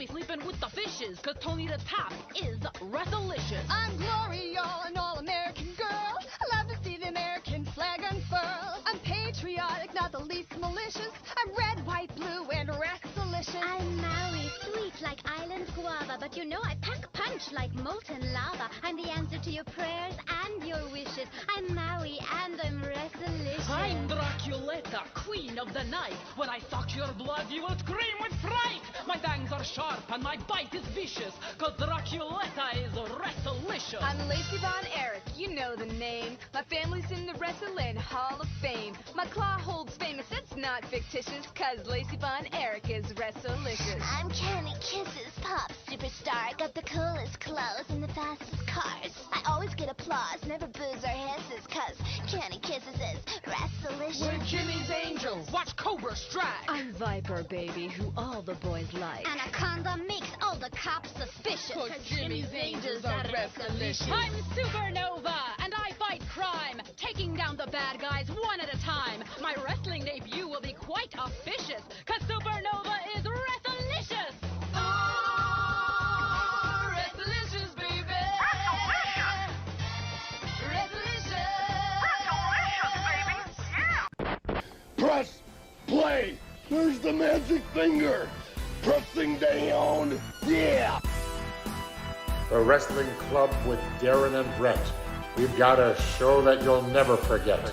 be sleeping with the fishes, cause Tony the Tap is Wrestlicious. I'm Glory, y'all, an all-American girl. I love to see the American flag unfurl. I'm patriotic, not the least malicious. I'm red, white, blue, and Wrestlicious. I'm Maui, sweet like island guava, but you know I pack punch like molten lava. I'm the answer to your prayers and your wishes. I'm Maui and I'm Wrestlicious. I'm Draculetta, queen of the night. When I suck your blood, you will scream with fright. My fangs are sharp and my bite is vicious, cause Draculetta is Wrestlicious. I'm Lacey Von Erich, you know the name. My family's in the Wrestling Hall of Fame. My claw holds famous, it's not fictitious, cause Lacey Von Erich is Wrestlicious. I'm Kenny Kisses, pop superstar. Got the coolest clothes and the fastest cars. I always get applause, never boos or hisses, cause Kenny Kisses is Wrestlicious. We're Jimmy's Angels, watch Cobra strike. I'm Viper, baby, who all the boys like. Anaconda makes all the cops suspicious, Cause Jimmy's Angels are Wrestlicious. I'm Supernova, and I fight crime, taking down the bad guys one at a time. My wrestling debut will be quite officious, cause Supernova is Wrestlicious. Oh, Wrestlicious, baby. Wrestlicious. Press play. There's the magic finger. Pressing down. Yeah. The Wrestling Club with Darren and Brett. We've got a show that you'll never forget.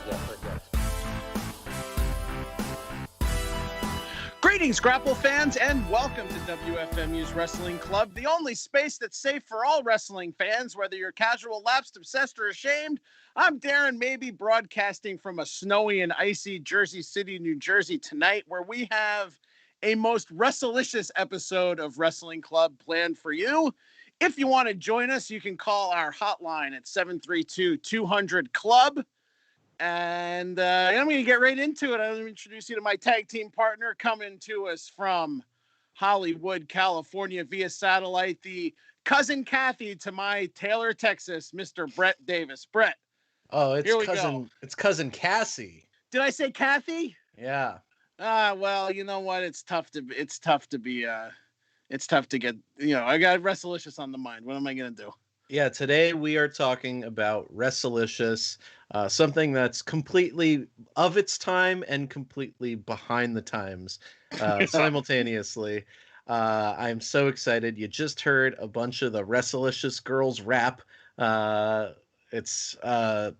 Greetings, Grapple fans, and welcome to WFMU's Wrestling Club, the only space that's safe for all wrestling fans, whether you're casual, lapsed, obsessed, or ashamed. I'm Darren, maybe broadcasting from a snowy and icy Jersey City, New Jersey tonight, where we have a most Wrestlicious episode of Wrestling Club planned for you. If you want to join us, you can call our hotline at 732-200-CLUB. And I'm going to get right into it. I'm going to introduce you to my tag team partner coming to us from Hollywood, California via satellite, the cousin Kathy to my Taylor, Texas, Mr. Brett Davis. Brett. Oh, it's cousin Cassie. Did I say Kathy? Yeah. Well, you know what? It's tough to get, I got Wrestlicious on the mind. What am I going to do? Yeah, today we are talking about Wrestlicious, something that's completely of its time and completely behind the times simultaneously. I'm so excited. You just heard a bunch of the Wrestlicious girls rap. It's a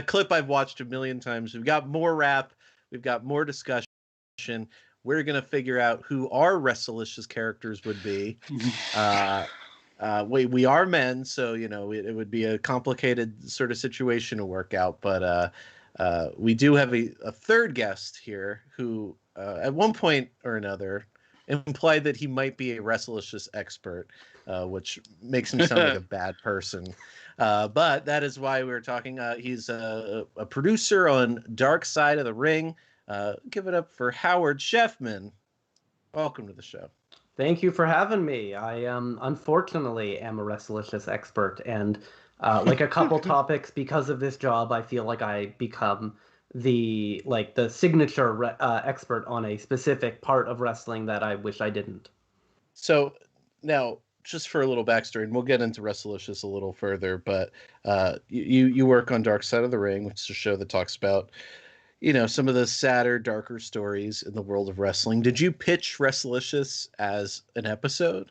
clip I've watched a million times. We've got more rap. We've got more discussion. We're going to figure out who our Wrestlicious characters would be. We are men, so it would be a complicated sort of situation to work out. But we do have a third guest here who, at one point or another, implied that he might be a Wrestlicious expert, which makes him sound like a bad person. But that is why we're talking. He's a producer on Dark Side of the Ring. Give it up for Howard Shefman. Welcome to the show. Thank you for having me. I unfortunately am a Wrestlicious expert, and like a couple topics because of this job, I feel like I become the signature expert on a specific part of wrestling that I wish I didn't. So now, just for a little backstory, and we'll get into Wrestlicious a little further, but you work on Dark Side of the Ring, which is a show that talks about some of the sadder, darker stories in the world of wrestling. Did you pitch Wrestlicious as an episode?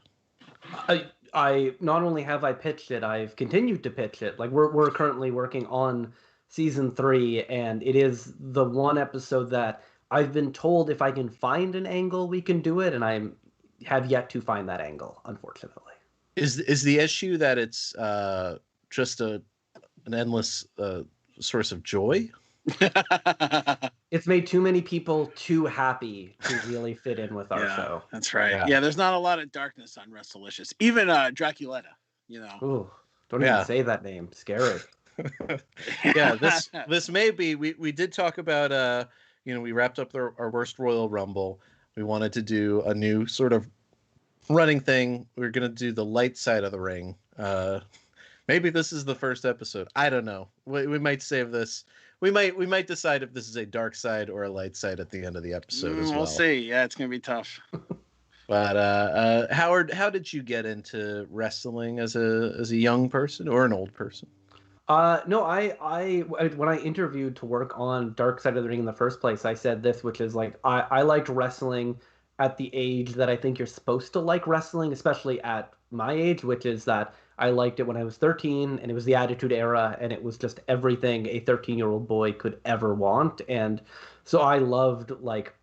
I not only have I pitched it, I've continued to pitch it. Like we're currently working on season 3, and it is the one episode that I've been told if I can find an angle, we can do it, and I have yet to find that angle, unfortunately. Is the issue that it's just an endless source of joy? It's made too many people too happy to really fit in with our show. That's right. Yeah, there's not a lot of darkness on Wrestlicious. Even Draculetta, Ooh, don't even say that name. Scary. Yeah, this may be. We did talk about we wrapped up our worst Royal Rumble. We wanted to do a new sort of running thing. We're gonna do the light side of the ring. Maybe this is the first episode. I don't know. We might save this. We might decide if this is a dark side or a light side at the end of the episode as well. We'll see. Yeah, it's gonna be tough. But Howard, how did you get into wrestling as a young person or an old person? No, when I interviewed to work on Dark Side of the Ring in the first place, I said this, which is like I liked wrestling at the age that I think you're supposed to like wrestling, especially at my age, which is that I liked it when I was 13, and it was the Attitude Era, and it was just everything a 13-year-old boy could ever want, and so I loved like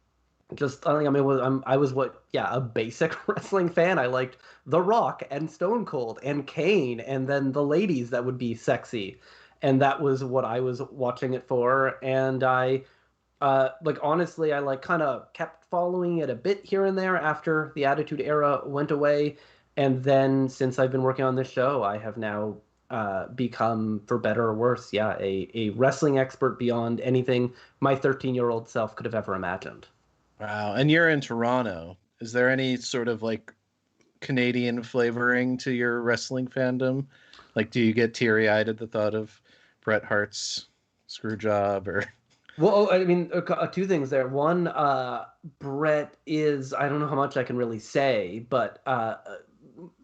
just I mean I was a basic wrestling fan. I liked The Rock and Stone Cold and Kane and then the ladies that would be sexy, and that was what I was watching it for. And I like honestly I like kind of kept following it a bit here and there after the Attitude Era went away, and then since I've been working on this show, I have now become, for better or worse, a wrestling expert beyond anything my 13-year-old self could have ever imagined. Wow. And you're in Toronto. Is there any sort of like Canadian flavoring to your wrestling fandom? Like, do you get teary-eyed at the thought of Bret Hart's screw job or? Well, I mean, two things there. One, Bret is, I don't know how much I can really say, but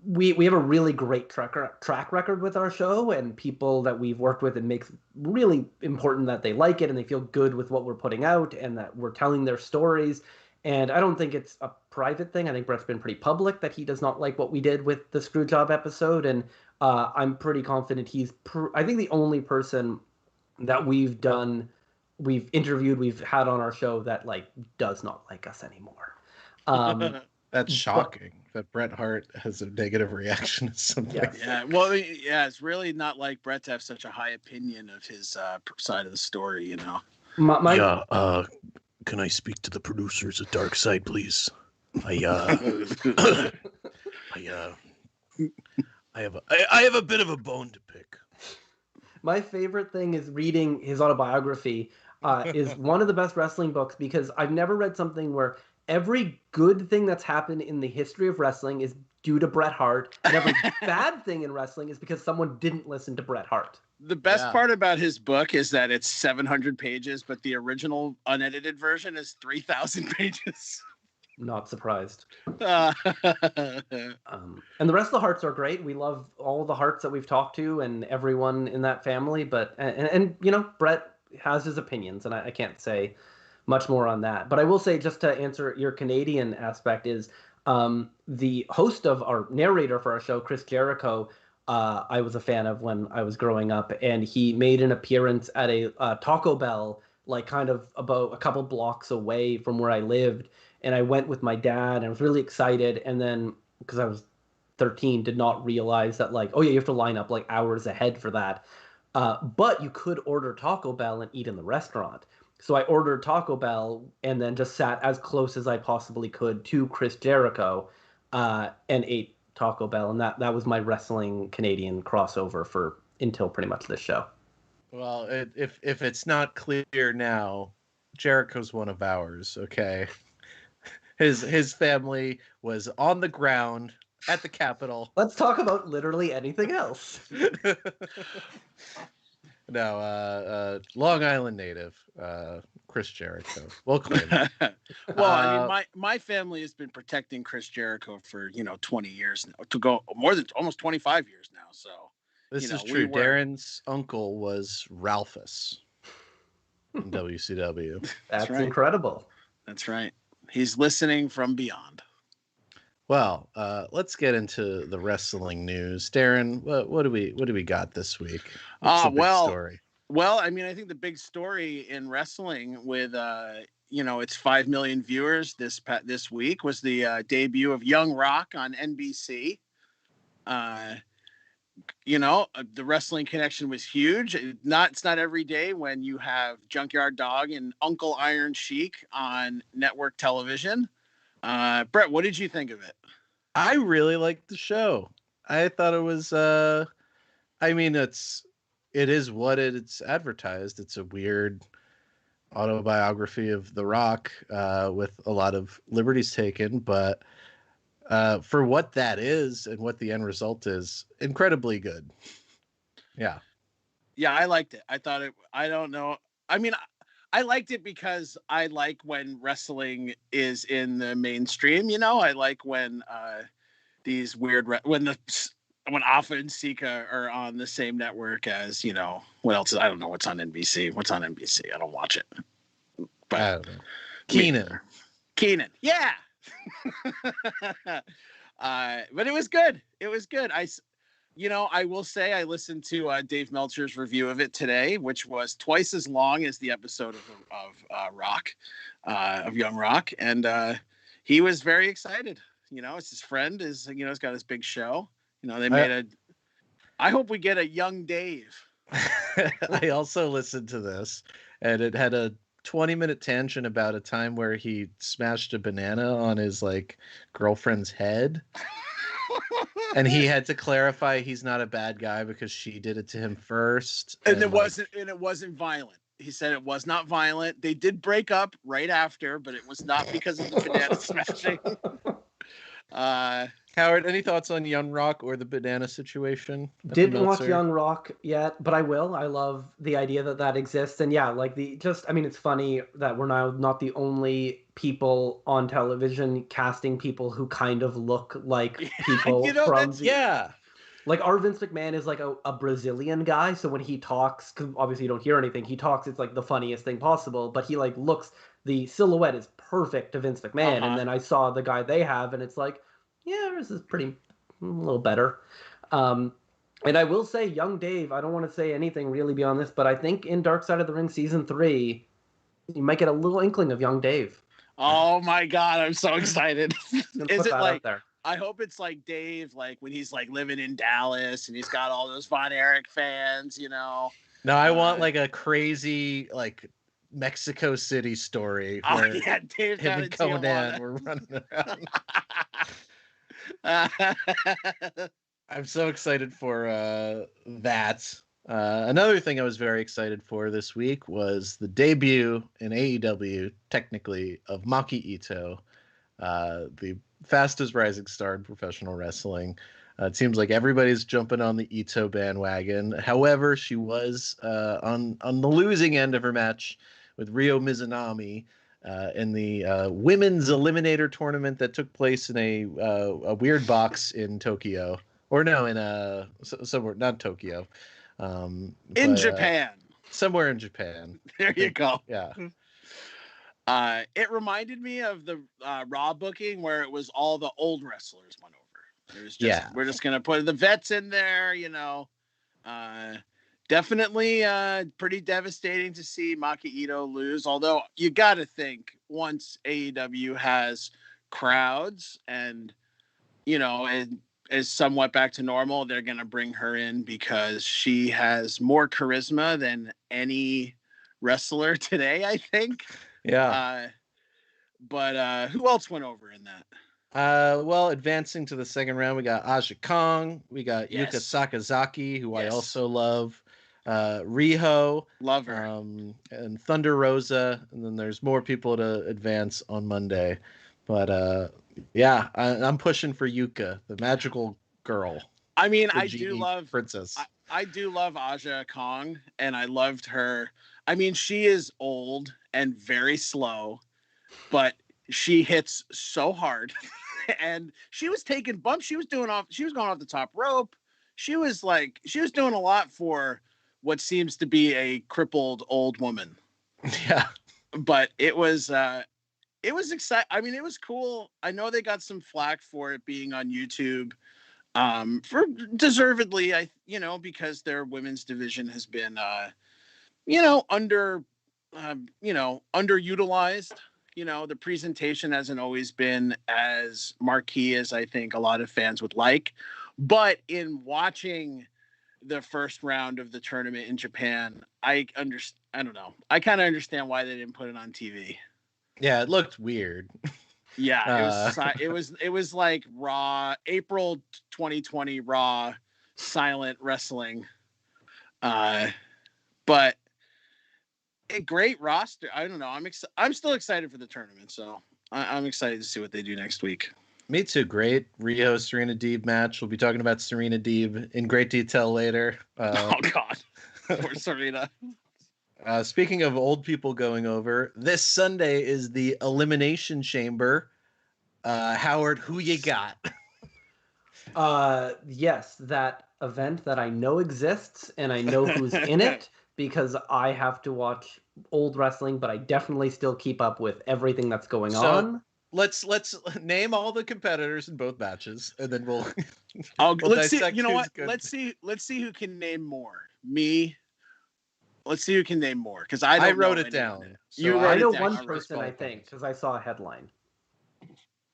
we have a really great track record with our show, and people that we've worked with, it makes really important that they like it and they feel good with what we're putting out and that we're telling their stories. And I don't think it's a private thing. I think Bret's been pretty public that he does not like what we did with the Screwjob episode, and I'm pretty confident he's I think the only person that we've interviewed, we've had on our show that like does not like us anymore. That's shocking that Bret Hart has a negative reaction to something. Yes. Yeah, well, yeah, it's really not like Bret to have such a high opinion of his side of the story, you know. Can I speak to the producers of Dark Side, please? I have a bit of a bone to pick. My favorite thing is reading his autobiography. Is one of the best wrestling books, because I've never read something where every good thing that's happened in the history of wrestling is due to Bret Hart, and every bad thing in wrestling is because someone didn't listen to Bret Hart. The best part about his book is that it's 700 pages, but the original unedited version is 3,000 pages. Not surprised. And the rest of the Harts are great. We love all the Harts that we've talked to and everyone in that family, but and you know, Bret has his opinions, and I can't say much more on that. But I will say, just to answer your Canadian aspect, is the host of our narrator for our show, Chris Jericho, I was a fan of when I was growing up, and he made an appearance at a Taco Bell, like kind of about a couple blocks away from where I lived. And I went with my dad, and I was really excited. And then, because I was 13, did not realize that, like, oh yeah, you have to line up like hours ahead for that. But you could order Taco Bell and eat in the restaurant. So I ordered Taco Bell and then just sat as close as I possibly could to Chris Jericho and ate Taco Bell. And that was my wrestling Canadian crossover until pretty much this show. Well, if it's not clear now, Jericho's one of ours, okay? His family was on the ground at the Capitol. Let's talk about literally anything else. No, Long Island native, Chris Jericho. We'll claim it. Well, I mean, my family has been protecting Chris Jericho for 20 years now, to go more than almost 25 years now. So this is true. Darren's uncle was Ralphus in WCW. That's right. Incredible. That's right. He's listening from beyond. Well, let's get into the wrestling news. Darren, what do we got this week? What's the big story? Well, I mean, I think the big story in wrestling with its 5 million viewers this week was the debut of Young Rock on NBC. The Wrestling Connection was huge. It's not every day when you have Junkyard Dog and Uncle Iron Sheik on network television. Brett, what did you think of it? I really liked the show. I thought it was it is what it's advertised. It's a weird autobiography of The Rock with a lot of liberties taken, but for what that is and what the end result is, incredibly good. Yeah, I liked it. I thought it. I don't know. I mean, I liked it because I like when wrestling is in the mainstream. I like when these weird when Alpha and Sika are on the same network as what else? I don't know what's on NBC. What's on NBC? I don't watch it. But Keenan, yeah. But it was good. It was good. I will say I listened to Dave Meltzer's review of it today, which was twice as long as the episode of Young Rock, and he was very excited. It's his friend. He's got his big show. They made I hope we get a Young Dave. I also listened to this, and it had a 20-minute tangent about a time where he smashed a banana on his girlfriend's head. And he had to clarify he's not a bad guy because she did it to him first. And it wasn't violent. He said it was not violent. They did break up right after, but it was not because of the banana smashing. Howard, any thoughts on Young Rock or the banana situation? Didn't watch Young Rock yet, but I will. I love the idea that exists. And yeah, it's funny that we're now not the only people on television casting people who kind of look like people from like our Vince McMahon is like a Brazilian guy, so when he talks, because obviously you don't hear anything, he talks, it's like the funniest thing possible, but he the silhouette is perfect to Vince McMahon. And then I saw the guy they have, and it's like, yeah, this is a little better. And I will say, Young Dave, I don't want to say anything really beyond this, but I think in Dark Side of the Ring Season 3, you might get a little inkling of Young Dave. Oh my God, I'm so excited. Is it like, there. I hope it's like Dave, when he's living in Dallas and he's got all those Von Erich fans, No, I want a crazy, Mexico City story. Oh yeah, Dave him and Conan were running around. I'm so excited for that. Another thing I was very excited for this week was the debut in AEW, technically, of Maki Itoh, the fastest rising star in professional wrestling. It seems like everybody's jumping on the Itoh bandwagon. However, she was on the losing end of her match with Ryo Mizunami in the women's eliminator tournament that took place in a weird box in Tokyo. Or no, in somewhere, not Tokyo. In Japan. Somewhere in Japan. There you go. Yeah. It reminded me of the Raw booking where it was all the old wrestlers went over. It was just, we're just going to put the vets in there, Definitely pretty devastating to see Maki Itoh lose. Although you got to think once AEW has crowds and, and is somewhat back to normal, they're going to bring her in because she has more charisma than any wrestler today, I think. Yeah. But who else went over in that? Well, advancing to the second round, we got Aja Kong, we got Yuka Sakazaki, who I also love, Riho, love her, and Thunder Rosa, and then there's more people to advance on Monday. But I'm pushing for Yuka, the magical girl. I mean, I do love Princess. I do love Aja Kong, and I loved her. I mean, she is old and very slow, but she hits so hard. And she was taking bumps. She was going off the top rope. She was doing a lot for what seems to be a crippled old woman. Yeah. But it was exciting. I mean, it was cool. I know they got some flack for it being on YouTube, for deservedly, because their women's division has been, underutilized. The presentation hasn't always been as marquee as I think a lot of fans would like. But in watching the first round of the tournament in Japan, I don't know. I kind of understand why they didn't put it on TV. Yeah, it looked weird. Yeah, it was like Raw, April 2020 Raw silent wrestling. But a great roster. I don't know. I'm still excited for the tournament, so I'm excited to see what they do next week. Me too. Great Rio Serena Deeb match. We'll be talking about Serena Deeb in great detail later. Oh God, poor Serena. Speaking of old people going over, this Sunday is the Elimination Chamber. Howard, who you got? Yes, that event that I know exists and I know who's in it because I have to watch old wrestling, but I definitely still keep up with everything that's going on. Let's name all the competitors in both matches, and then we'll let's see. You know what? Good. Let's see who can name more. Me. Let's see who can name more because I wrote it down. So I know one person, I think, because I saw a headline.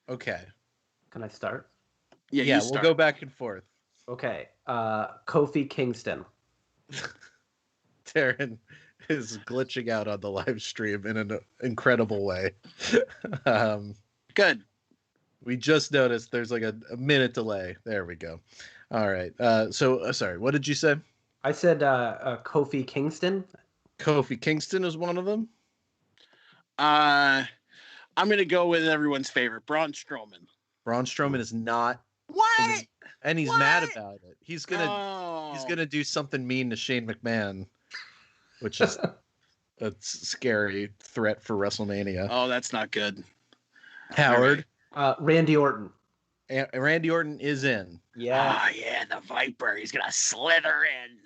Okay. Can I start? Yeah, we'll go back and forth. Okay. Kofi Kingston. Darren is glitching out on the live stream in an incredible way. Good. We just noticed there's like a minute delay. There we go. All right. Sorry, what did you say? I said Kofi Kingston. Kofi Kingston is one of them. I'm going to go with everyone's favorite, Braun Strowman. Braun Strowman is not. What? And he's mad about it. He's gonna do something mean to Shane McMahon, which is a scary threat for WrestleMania. Oh, that's not good. Howard. Randy Orton. Randy Orton is in. Yeah. Oh, yeah, the Viper. He's going to slither in.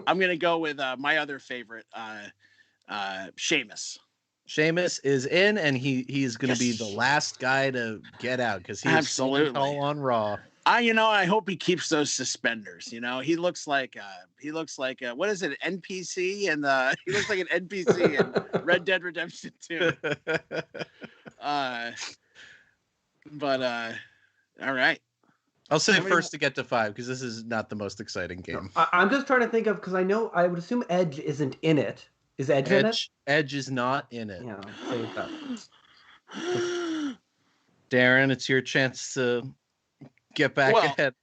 I'm going to go with my other favorite, Sheamus. Sheamus is in, and he's going to be the last guy to get out because he's absolutely all on Raw. I hope he keeps those suspenders. He looks like what is it, NPC, and he looks like an NPC in Red Dead Redemption 2. But all right. I'll say first to get to 5 because this is not the most exciting game. I'm just trying to think of because I would assume Edge isn't in it. Is Edge in it? Edge is not in it. Yeah, save that. Darren, it's your chance to get back ahead.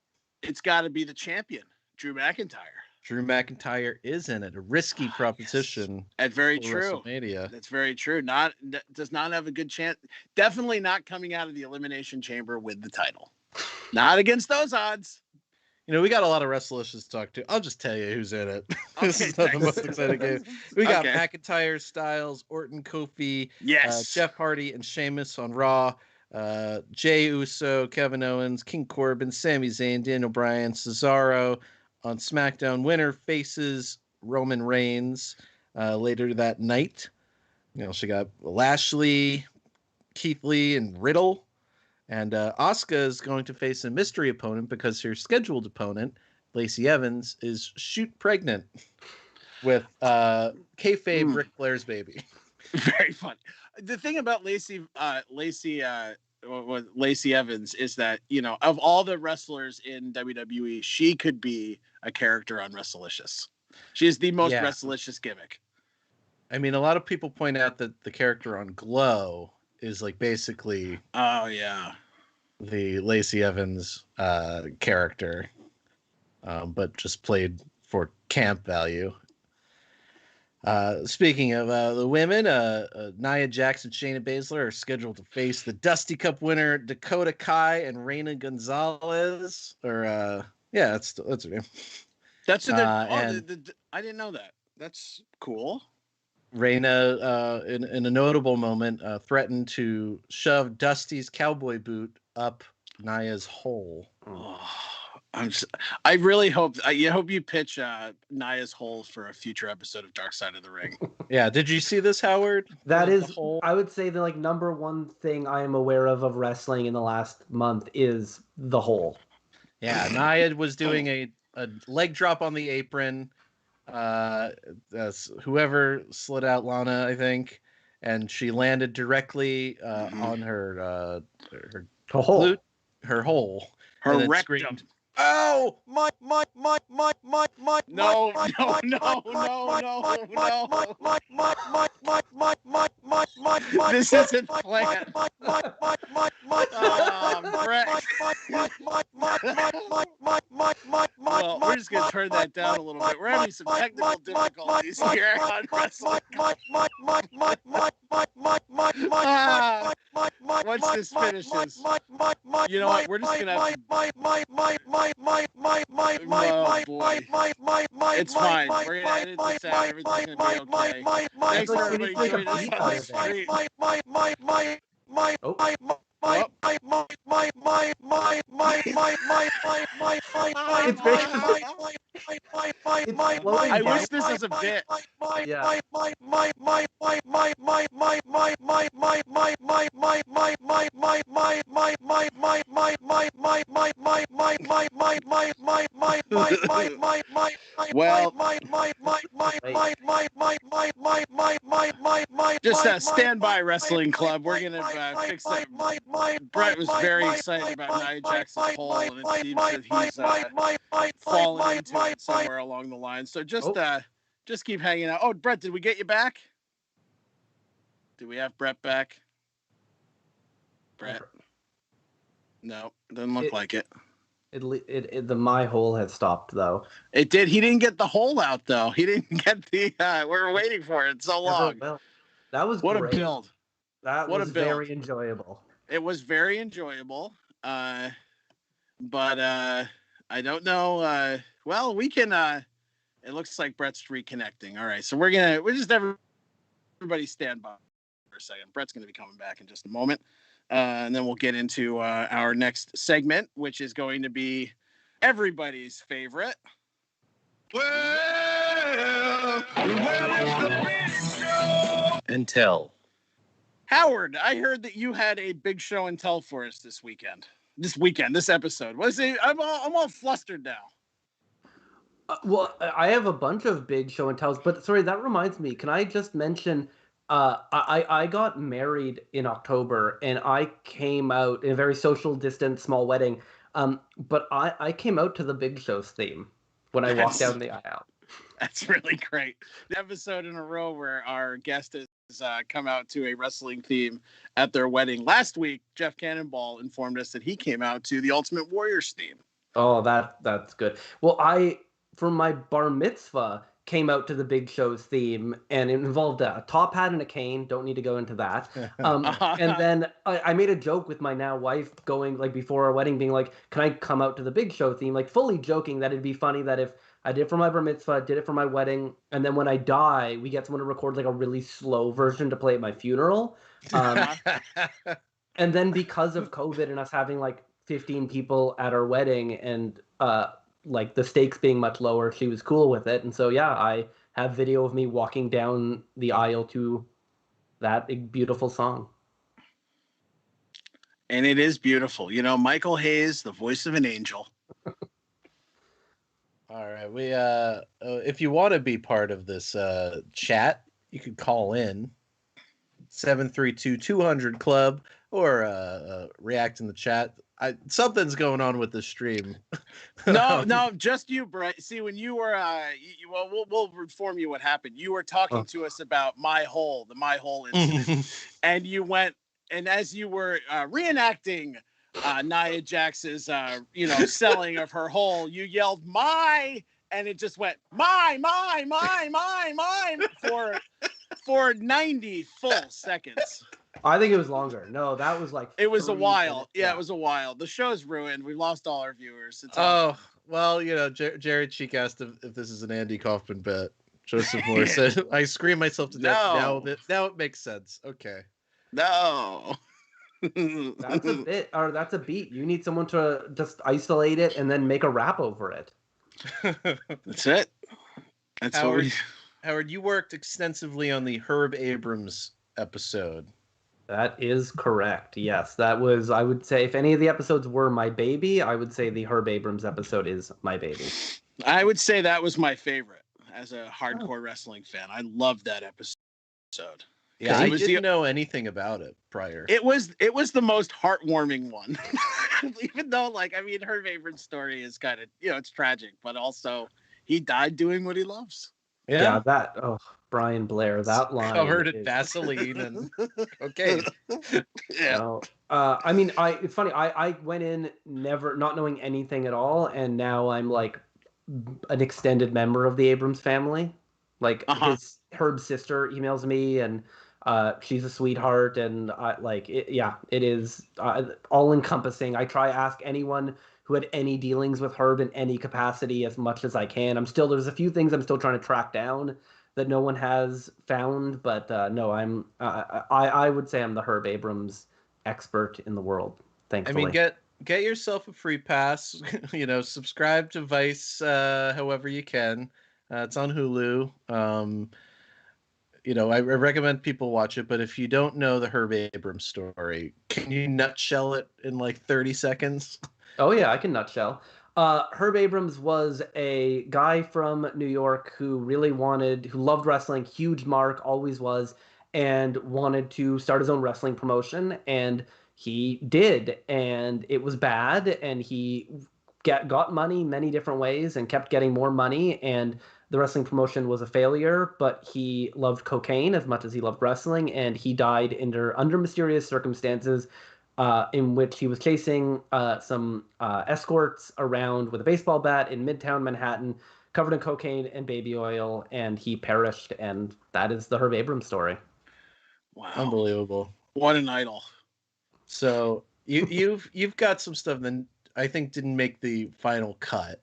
It's got to be the champion, Drew McIntyre. Drew McIntyre is in it. A risky proposition. Yes. That's very true. WrestleMania. That's very true. Does not have a good chance. Definitely not coming out of the Elimination Chamber with the title. Not against those odds. We got a lot of Wrestlicious to talk to. I'll just tell you who's in it. This is not the most exciting game. We got McIntyre, Styles, Orton, Kofi, Jeff Hardy, and Sheamus on Raw. Jey Uso, Kevin Owens, King Corbin, Sami Zayn, Daniel Bryan, Cesaro. On SmackDown, winner faces Roman Reigns later that night. She got Lashley, Keith Lee, and Riddle. And Asuka is going to face a mystery opponent because her scheduled opponent, Lacey Evans, is shoot pregnant with kayfabe Ric Flair's baby. Very fun. The thing about Lacey Evans is that, of all the wrestlers in WWE, she could be a character on Wrestlicious. She is the most Wrestlicious gimmick. I mean, a lot of people point out that the character on Glow is like basically the Lacey Evans character, but just played for camp value. Speaking of the women, Nia Jax and Shayna Baszler are scheduled to face the Dusty Cup winner Dakota Kai and Reina Gonzalez. That's her name. That's I didn't know that. That's cool. Reina, in a notable moment, threatened to shove Dusty's cowboy boot up Nia's hole. Oh, I really hope you pitch Nia's hole for a future episode of Dark Side of the Ring. Yeah, did you see this, Howard? That is, I would say the number one thing I am aware of wrestling in the last month is the hole. Yeah, Nia was doing a leg drop on the apron. Whoever slid out Lana, I think, and she landed directly on her hole. Glute, her hole. Her rectum. Screamed, "Oh, my. No. This isn't planned. Brett. Well, we're just gonna turn that down a little bit. We're having some technical difficulties here on Wrestling. Once this finishes, you know what? We're just gonna have to. Oh boy, it's fine. We're gonna edit this out. Everything's gonna be okay. Thanks for everybody joining us on the stream. I wish this was a bit. Yeah. Well, just stand by, Wrestling Club. We're gonna fix that. Brett was very excited about Nia Jax's poll, and it seems that he's fallen into it somewhere along the line. So just keep hanging out. Oh, Brett, did we get you back? Do we have Brett back? Brett? No, doesn't look like it. The my hole has stopped though. It did. He didn't get the hole out though. He didn't get the. We were waiting for it so long. Well, that was what great. A build. That was very enjoyable. It was very enjoyable. But I don't know. Well, we can. It looks like Brett's reconnecting. All right, so we're just everybody stand by for a second. Brett's gonna be coming back in just a moment. And then we'll get into our next segment, which is going to be everybody's favorite. Well, And tell. Howard, I heard that you had a big show and tell for us this episode. Was it? I'm all flustered now. Well, I have a bunch of big show and tells, but sorry, that reminds me. Can I just mention? I got married in October, and I came out in a very social distance, small wedding. But I came out to the Big Show's theme when I walked down the aisle. That's really great. The episode in a row where our guest has come out to a wrestling theme at their wedding. Last week, Jeff Cannonball informed us that he came out to the Ultimate Warriors theme. Oh, that's good. Well, for my bar mitzvah, came out to the Big Show's theme, and it involved a top hat and a cane. Don't need to go into that. And then I made a joke with my now wife going, like, before our wedding, being like, can I come out to the Big Show theme? Like, fully joking that it'd be funny that if I did it for my bar mitzvah, did it for my wedding, and then when I die, we get someone to record like a really slow version to play at my funeral. And then because of COVID and us having like 15 people at our wedding and like the stakes being much lower, she was cool with it. And so, yeah, I have video of me walking down the aisle to that beautiful song. And it is beautiful. You know, Michael Hayes, the voice of an angel. All right. We if you want to be part of this chat, you can call in 732-200 club or react in the chat. Something's going on with the stream. No, just you, Brett. See, when you were, we'll inform you what happened. You were talking to us about the My Hole incident, and you went, and as you were reenacting Nia Jax's, selling of her hole, you yelled "my," and it just went my for 90 full seconds. I think it was longer. No, that was like it was a while. minutes. Yeah, it was a while. The show's ruined. We lost all our viewers. Well, Jerry Cheek asked if this is an Andy Kaufman bet. Joseph Moore said, "I scream myself to death." Now it makes sense. Okay. No. That's a bit, or that's a beat. You need someone to just isolate it and then make a rap over it. That's it. That's Howard, you worked extensively on the Herb Abrams episode. That is correct. Yes, that was, I would say, if any of the episodes were my baby, I would say the Herb Abrams episode is my baby. I would say that was my favorite as a hardcore wrestling fan. I loved that episode. Yeah, I didn't know anything about it prior. It was the most heartwarming one. Even though, Herb Abrams' story is kind of, it's tragic, but also he died doing what he loves. Yeah, Brian Blair. That line Covered in is... Vaseline and cocaine. No. I mean, it's funny. I went in never not knowing anything at all, and now I'm like an extended member of the Abrams family. Like Herb's sister emails me, and she's a sweetheart, and it is all encompassing. I try ask anyone who had any dealings with Herb in any capacity as much as I can. There's a few things I'm still trying to track down that no one has found, but no, I would say I'm the Herb Abrams expert in the world, thankfully. I mean, get yourself a free pass, subscribe to Vice however you can. It's on Hulu. I recommend people watch it, but if you don't know the Herb Abrams story, can you nutshell it in like 30 seconds? Oh yeah, I can nutshell. Herb Abrams was a guy from New York who loved wrestling, huge mark, always was, and wanted to start his own wrestling promotion, and he did, and it was bad, and he got money many different ways and kept getting more money, and the wrestling promotion was a failure, but he loved cocaine as much as he loved wrestling, and he died under mysterious circumstances, in which he was chasing some escorts around with a baseball bat in Midtown Manhattan, covered in cocaine and baby oil, and he perished. And that is the Herb Abrams story. Wow, unbelievable! What an idol. So you've got some stuff that I think didn't make the final cut.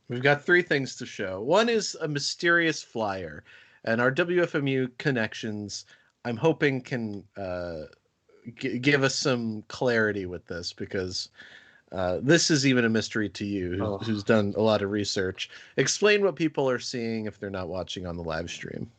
We've got 3 things to show. One is a mysterious flyer, and our WFMU connections, I'm hoping, can give us some clarity with this, because this is even a mystery to you, who's done a lot of research. Explain what people are seeing if they're not watching on the live stream.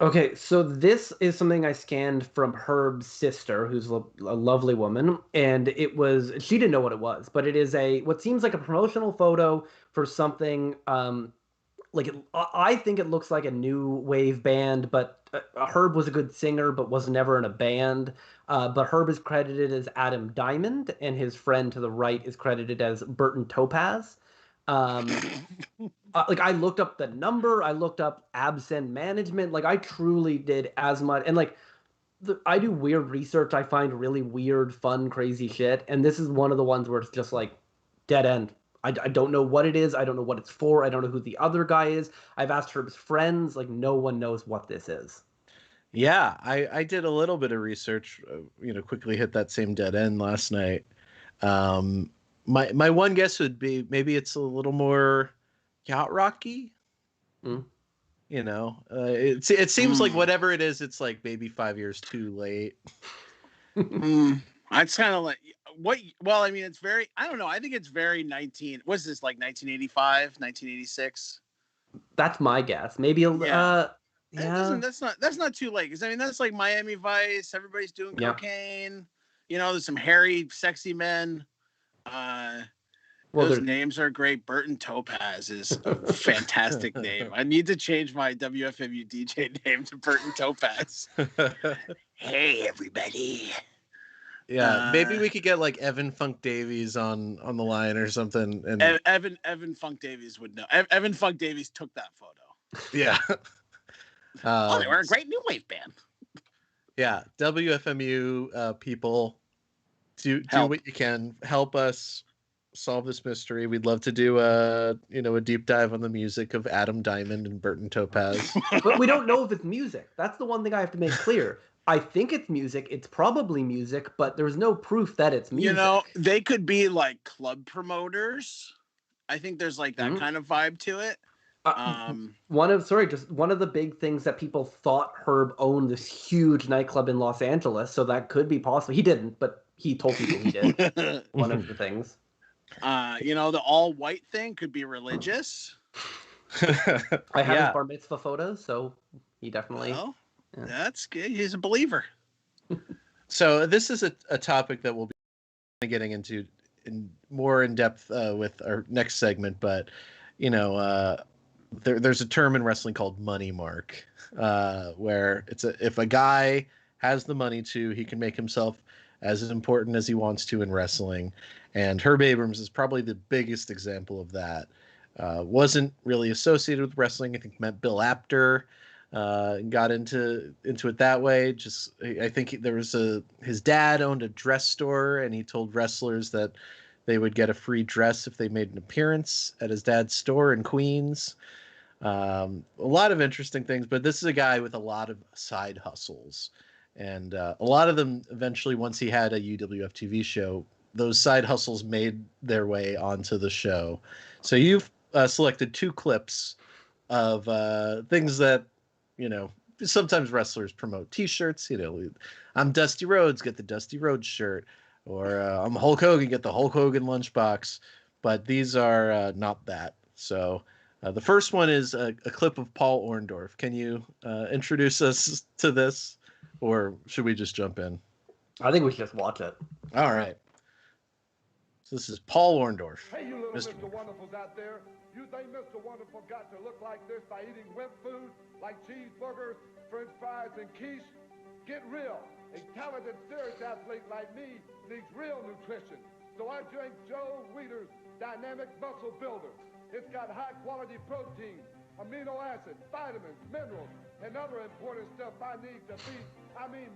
Okay, so this is something I scanned from Herb's sister, who's a lovely woman, and she didn't know what it was, but it is what seems like a promotional photo for something, I think it looks like a new wave band, but Herb was a good singer, but was never in a band. But Herb is credited as Adam Diamond, and his friend to the right is credited as Burton Topaz. I looked up the number, I looked up Absent Management, I truly did as much, and I do weird research, I find really weird, fun, crazy shit, and this is one of the ones where it's just dead end. I don't know what it is, I don't know what it's for, I don't know who the other guy is. I've asked Herb's friends, no one knows what this is. Yeah, I did a little bit of research, quickly hit that same dead end last night. My one guess would be maybe it's a little more yacht rocky. It seems like whatever it is, it's maybe 5 years too late. It's kind of it's very, I don't know, I think it's very 1985, 1986. That's my guess. Maybe that's not too late, because that's like Miami Vice, everybody's doing cocaine, there's some hairy sexy men. Those names are great. Burton Topaz is a fantastic name. I need to change my WFMU DJ name to Burton Topaz. Hey, everybody. Yeah, maybe we could get Evan Funk Davies on the line or something. And Evan Funk Davies would know. Evan Funk Davies took that photo. Yeah. They were a great new wave band. Yeah, WFMU people, do what you can. Help us solve this mystery. We'd love to do a deep dive on the music of Adam Diamond and Burton Topaz. But we don't know if it's music. That's the one thing I have to make clear. I think it's music. It's probably music, but there's no proof that it's music. They could be club promoters. I think there's that kind of vibe to it. One of the big things that people thought Herb owned this huge nightclub in Los Angeles, so that could be possible. He didn't, but he told people he did. One of the things. The all white thing could be religious. I have his bar mitzvah photos, so he definitely. Well, that's good. He's a believer. So this is a topic that we'll be getting into more in depth with our next segment, but there's a term in wrestling called money mark, where if a guy has the money he can make himself as important as he wants to in wrestling. And Herb Abrams is probably the biggest example of that. wasn't really associated with wrestling. I think met Bill Apter, and got into it that way. Just I think there was his dad owned a dress store, and he told wrestlers that they would get a free dress if they made an appearance at his dad's store in Queens. A lot of interesting things, but this is a guy with a lot of side hustles, and a lot of them eventually, once he had a UWF TV show, those side hustles made their way onto the show. So you've selected 2 clips of things that, sometimes wrestlers promote T-shirts. I'm Dusty Rhodes, get the Dusty Rhodes shirt, or I'm Hulk Hogan, get the Hulk Hogan lunchbox. But these are not that. So the first one is a clip of Paul Orndorff. Can you introduce us to this, or should we just jump in? I think we should just watch it. All right. So this is Paul Orndorff. Hey, you little Mr. Wonderfuls out there. You think Mr. Wonderful got to look like this by eating wimp food like cheeseburgers, french fries, and quiche? Get real. A talented serious athlete like me needs real nutrition. So I drink Joe Weider's Dynamic Muscle Builder. It's got high-quality protein, amino acids, vitamins, minerals, and other important stuff I need to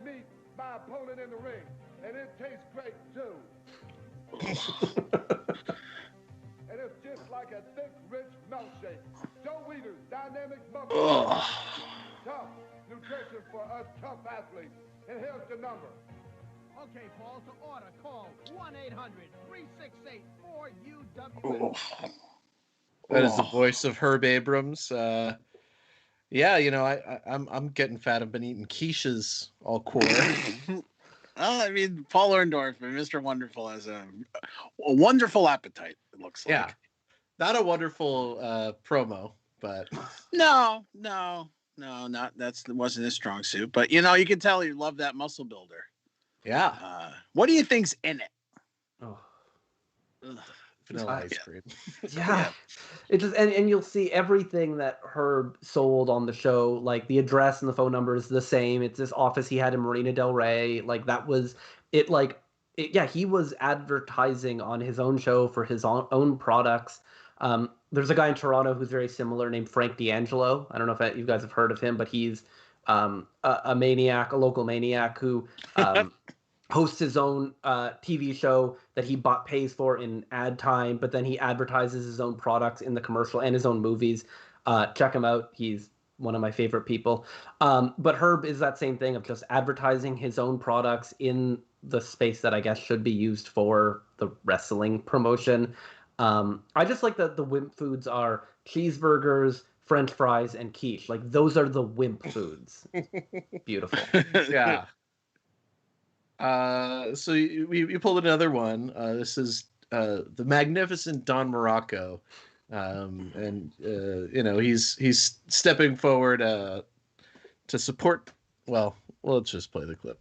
meet my opponent in the ring. And it tastes great, too. And it's just like a thick, rich milkshake. Joe Weider's Dynamic Muscle. Tough nutrition for us tough athletes. And here's the number. Okay, Paul, to order, call 1-800-368-4UWF. That is the voice of Herb Abrams. I'm getting fat. I've been eating quiches all quarter. I mean, Paul Orndorff and Mr. Wonderful has a wonderful appetite, it looks like. Yeah. Not a wonderful promo, but No, that wasn't his strong suit. But you can tell he loved that muscle builder. Yeah. What do you think's in it? Oh. Vanilla ice cream. Yeah. It just and you'll see everything that Herb sold on the show, like the address and the phone number is the same. It's this office he had in Marina Del Rey. Like that was it. He was advertising on his own show for his own products. There's a guy in Toronto who's very similar named Frank D'Angelo. I don't know if you guys have heard of him, but he's a maniac, a local maniac who hosts his own TV show that he pays for in ad time, but then he advertises his own products in the commercial and his own movies. Check him out. He's one of my favorite people. But Herb is that same thing of just advertising his own products in the space that I guess should be used for the wrestling promotion. I just like that the wimp foods are cheeseburgers, French fries, and quiche. Like those are the wimp foods. Beautiful. Yeah. So you pulled another one. This is the magnificent Don Morocco, and he's stepping forward to support. Well, let's just play the clip.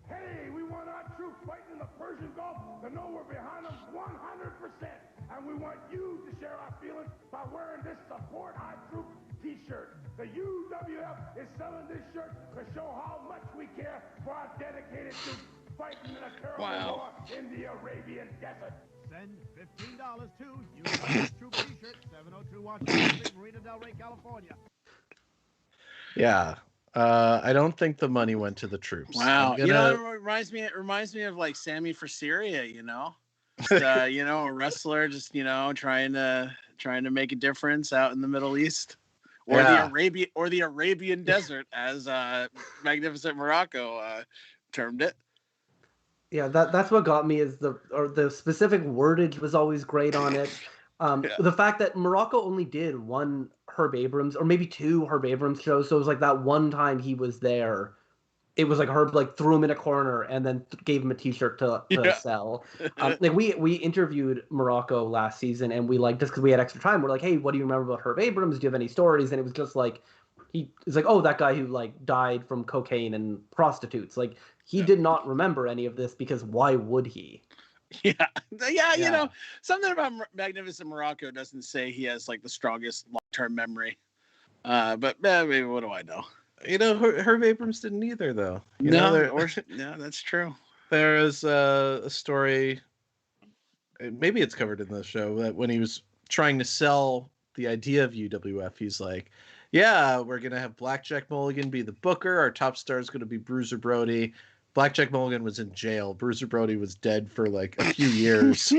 Hey, we want our troops fighting in the Persian Gulf to know we're behind them 100%. And we want you to share our feelings by wearing this Support Our Troops t-shirt. The UWF is selling this shirt to show how much we care for our dedicated troops fighting in a terrible war in the Arabian desert. Send $15 to UWF Troop T-shirt, 702 Washington Street, Marina Del Rey, California. Yeah. I don't think the money went to the troops. Wow. It reminds me of like Sammy for Syria, Just, a wrestler just, trying to make a difference out in the Middle East. Or the Arabian desert, as Magnificent Morocco termed it. Yeah, that's what got me is the specific wordage was always great on it. The fact that Morocco only did one Herb Abrams or maybe 2 Herb Abrams shows, so it was like that one time he was there. It was like Herb threw him in a corner and then gave him a T-shirt to sell. We interviewed Morocco last season and we just because we had extra time, we're like, hey, what do you remember about Herb Abrams? Do you have any stories? And it was just like he's like, oh, that guy who died from cocaine and prostitutes. Like he did not remember any of this because why would he? Yeah. Something about Magnificent Morocco doesn't say he has the strongest long-term memory. But maybe what do I know? Herb Abrams didn't either, though. Yeah, that's true. There is a story maybe it's covered in the show, that when he was trying to sell the idea of UWF, he's like, yeah, we're going to have Blackjack Mulligan be the booker. Our top star is going to be Bruiser Brody. Blackjack Mulligan was in jail. Bruiser Brody was dead for like a few years.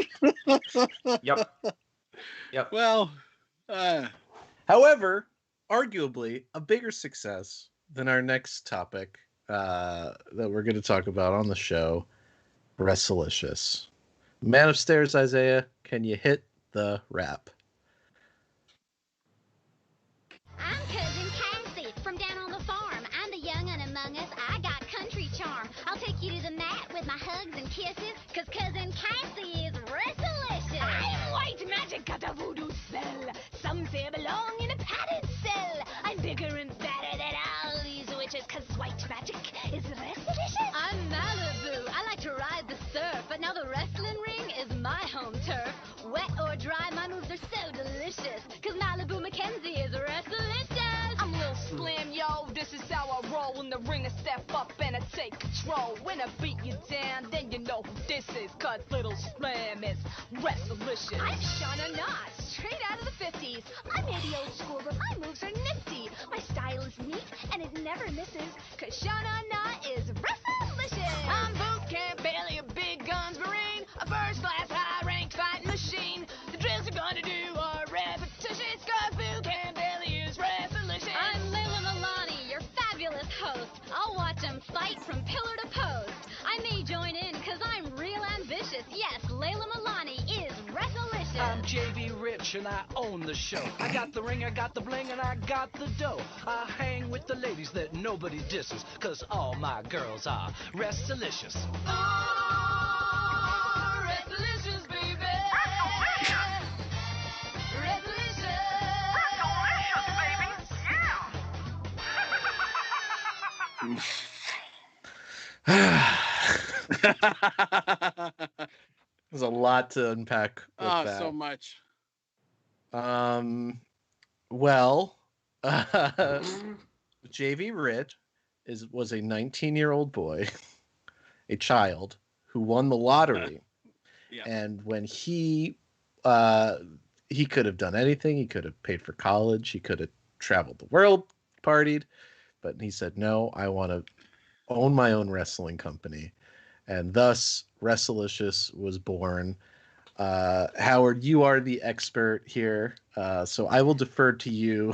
Yep. Well, however, arguably a bigger success than our next topic that we're going to talk about on the show, Wrestlicious. Man upstairs, Isaiah, can you hit the rap? I'm Cousin Cassie from down on the farm. I'm the young un among us. I got country charm. I'll take you to the mat with my hugs and kisses, cause Cousin Cassie is Wrestlicious. I'm white magic, got a voodoo spell. Some say I belong in a padded cell. I'm bigger and badder than all these witches, cause white magic is Wrestlicious. I'm Malibu. I like to ride the surf, but now the wrestling ring is my home turf. Wet or dry, my moves are so delicious, cause Malibu Mackenzie is Wrestlicious. I'm Lil Slim, yo, this is how I roll. In the ring I step up and I take control. When I beat you down, then you know who this is, cause Little Slim is Wrestlicious. I'm Shauna Knott, straight out of the 50s. I may be old school, but my moves are nifty. My style is neat, and it never misses, cause Shauna Knott is Wrestlicious. I'm Boot Camp Bailey, a big guns marine, a first-class high-ranked fighting machine. The drills are gonna do are repetitious, cause Boot Camp Bailey is Wrestlicious. I'm Layla Milani, your fabulous host. I'll watch them fight from pillar to post. I may join in, cause I'm real ambitious. Yes, Layla Milani is Wrestlicious. I'm JV Rich and I own the show. I got the ring, I got the bling, and I got the dough. I hang with the ladies that nobody disses, cause all my girls are Wrestlicious. Oh, Wrestlicious, baby. There's a lot to unpack with that. So much. Well, JV Rich was a 19-year-old boy, a child who won the lottery. Yeah. And when he could have done anything. He could have paid for college. He could have traveled the world, partied, but he said, no, I want to own my own wrestling company. And thus Wrestlicious was born. Howard, you are the expert here, so I will defer to you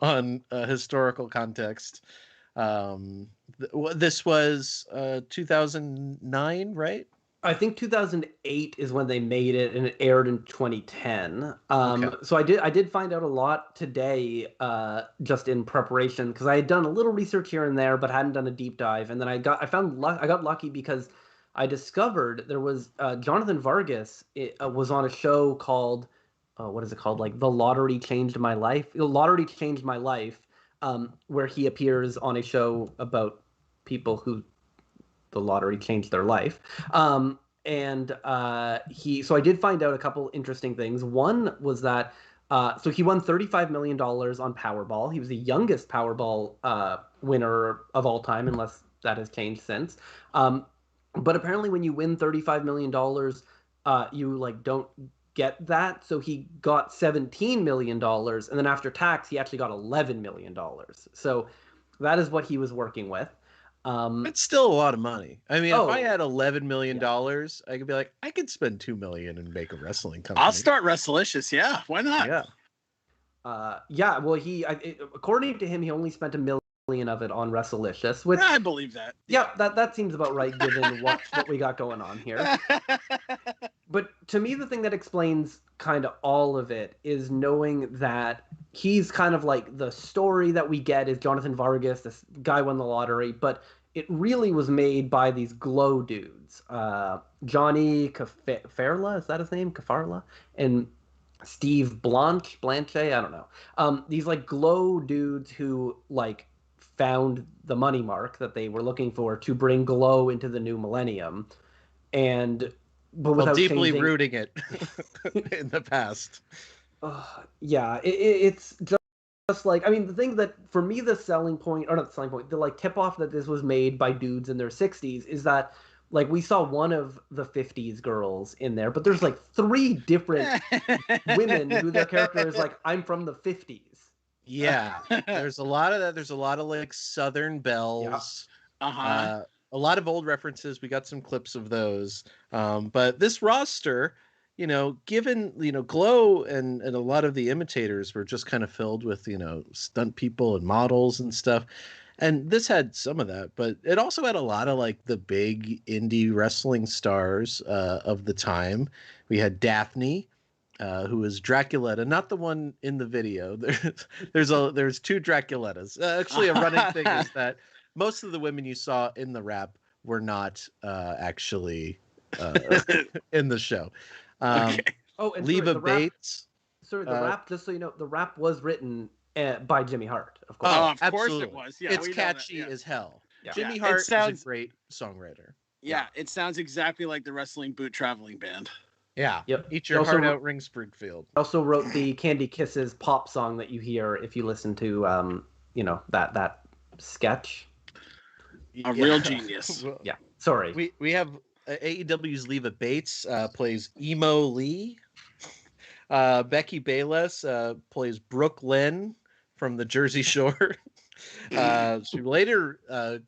on historical context. This was 2009, right? I think 2008 is when they made it, and it aired in 2010. Okay. So I did find out a lot today, just in preparation, because I had done a little research here and there, but hadn't done a deep dive. And then I got lucky because I discovered there was Jonathan Vargas was on a show called what is it called? Like The Lottery Changed My Life. The Lottery Changed My Life, where he appears on a show about people who the lottery changed their life. So I did find out a couple interesting things. One was that so he won $35 million on Powerball. He was the youngest Powerball winner of all time, unless that has changed since. But apparently when you win $35 million, you don't get that. So he got $17 million, and then after tax, he actually got $11 million. So that is what he was working with. It's still a lot of money. I mean, if I had $11 million, I could be like, I could spend $2 million and make a wrestling company. I'll start Wrestlicious. Yeah, why not? Yeah. Well, according to him, he only spent $1 million of it on Wrestlicious, which I believe that. Yeah, that seems about right given what we got going on here. But to me, the thing that explains kind of all of it is knowing that he's kind of like the story that we get is Jonathan Vargas, this guy won the lottery, but it really was made by these glow dudes. Johnny Cafarla, is that his name? Cafarla? And Steve Blanche, I don't know. These glow dudes who found the money mark that they were looking for to bring glow into the new millennium. But without deeply changing... rooting it in the past. Yeah, it's just the thing that for me the selling point, or not the selling point, the tip off that this was made by dudes in their 60s is that Like, we saw one of the 50s girls in there, but there's like 3 different women who their character is like, I'm from the 50s. Yeah, there's a lot of that. There's a lot of like Southern belles. Uh-huh. A lot of old references. We got some clips of those. But this roster, you know, given, you know, Glow and a lot of the imitators were just kind of filled with, you know, stunt people and models and stuff. And this had some of that, but it also had a lot of like the big indie wrestling stars of the time. We had Daphne, who was Draculetta, not the one in the video. There's 2 Draculettas. Actually, a running thing is that most of the women you saw in the rap were not actually in the show. Okay. Oh, and Leva Bates. Sorry, the rap, just so you know, the rap was written by Jimmy Hart, of course. Oh, of course it was. Yeah, it's catchy as hell. Yeah. Jimmy Hart is a great songwriter. Yeah, it sounds exactly like the Wrestling Boot Traveling Band. Yeah. Yep. Eat your heart out, Ring Springfield. Also wrote the Candy Kisses pop song that you hear if you listen to, you know, that sketch. A real genius. Yeah. Sorry. We have AEW's Leva Bates plays Emo Lee. Becky Bayless plays Brooke Lynn from the Jersey Shore. She later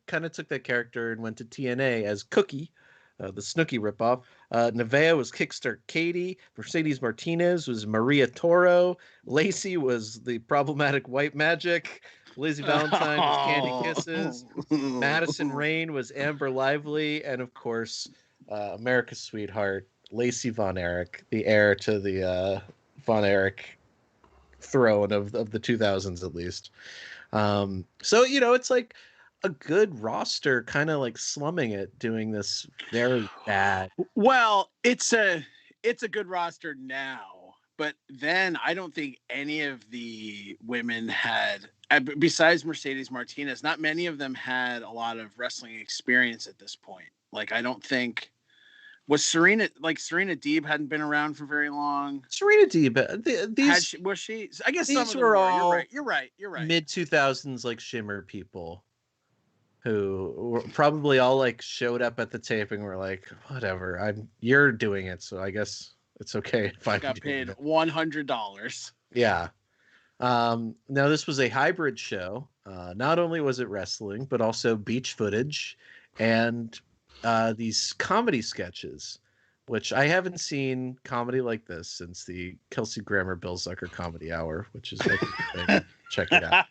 kind of took that character and went to TNA as Cookie, the Snooki ripoff. Nevaeh was Kickstart Katie. Mercedes Martinez was Maria Toro. Lacey was the problematic White Magic. Lizzie Valentine was Candy Kisses. Madison Rain was Amber Lively. And of course, America's Sweetheart, Lacey Von Erich, the heir to the Von Erich throne of the 2000s at least. So, you know, it's like a good roster kind of like slumming it, doing this very bad. Well, it's a good roster now, but then I don't think any of the women had, besides Mercedes Martinez, not many of them had a lot of wrestling experience at this point. Like, I don't think Serena Deeb hadn't been around for very long. Serena Deeb, was she? I guess these some of them were all You're right. mid 2000s like Shimmer people who were probably all like showed up at the taping. Were like, whatever, you're doing it, so I guess it's okay if I got paid $100. Yeah. Now this was a hybrid show. Not only was it wrestling, but also beach footage and these comedy sketches, which I haven't seen comedy like this since the Kelsey Grammer Bill Zucker Comedy Hour, which is like check it out.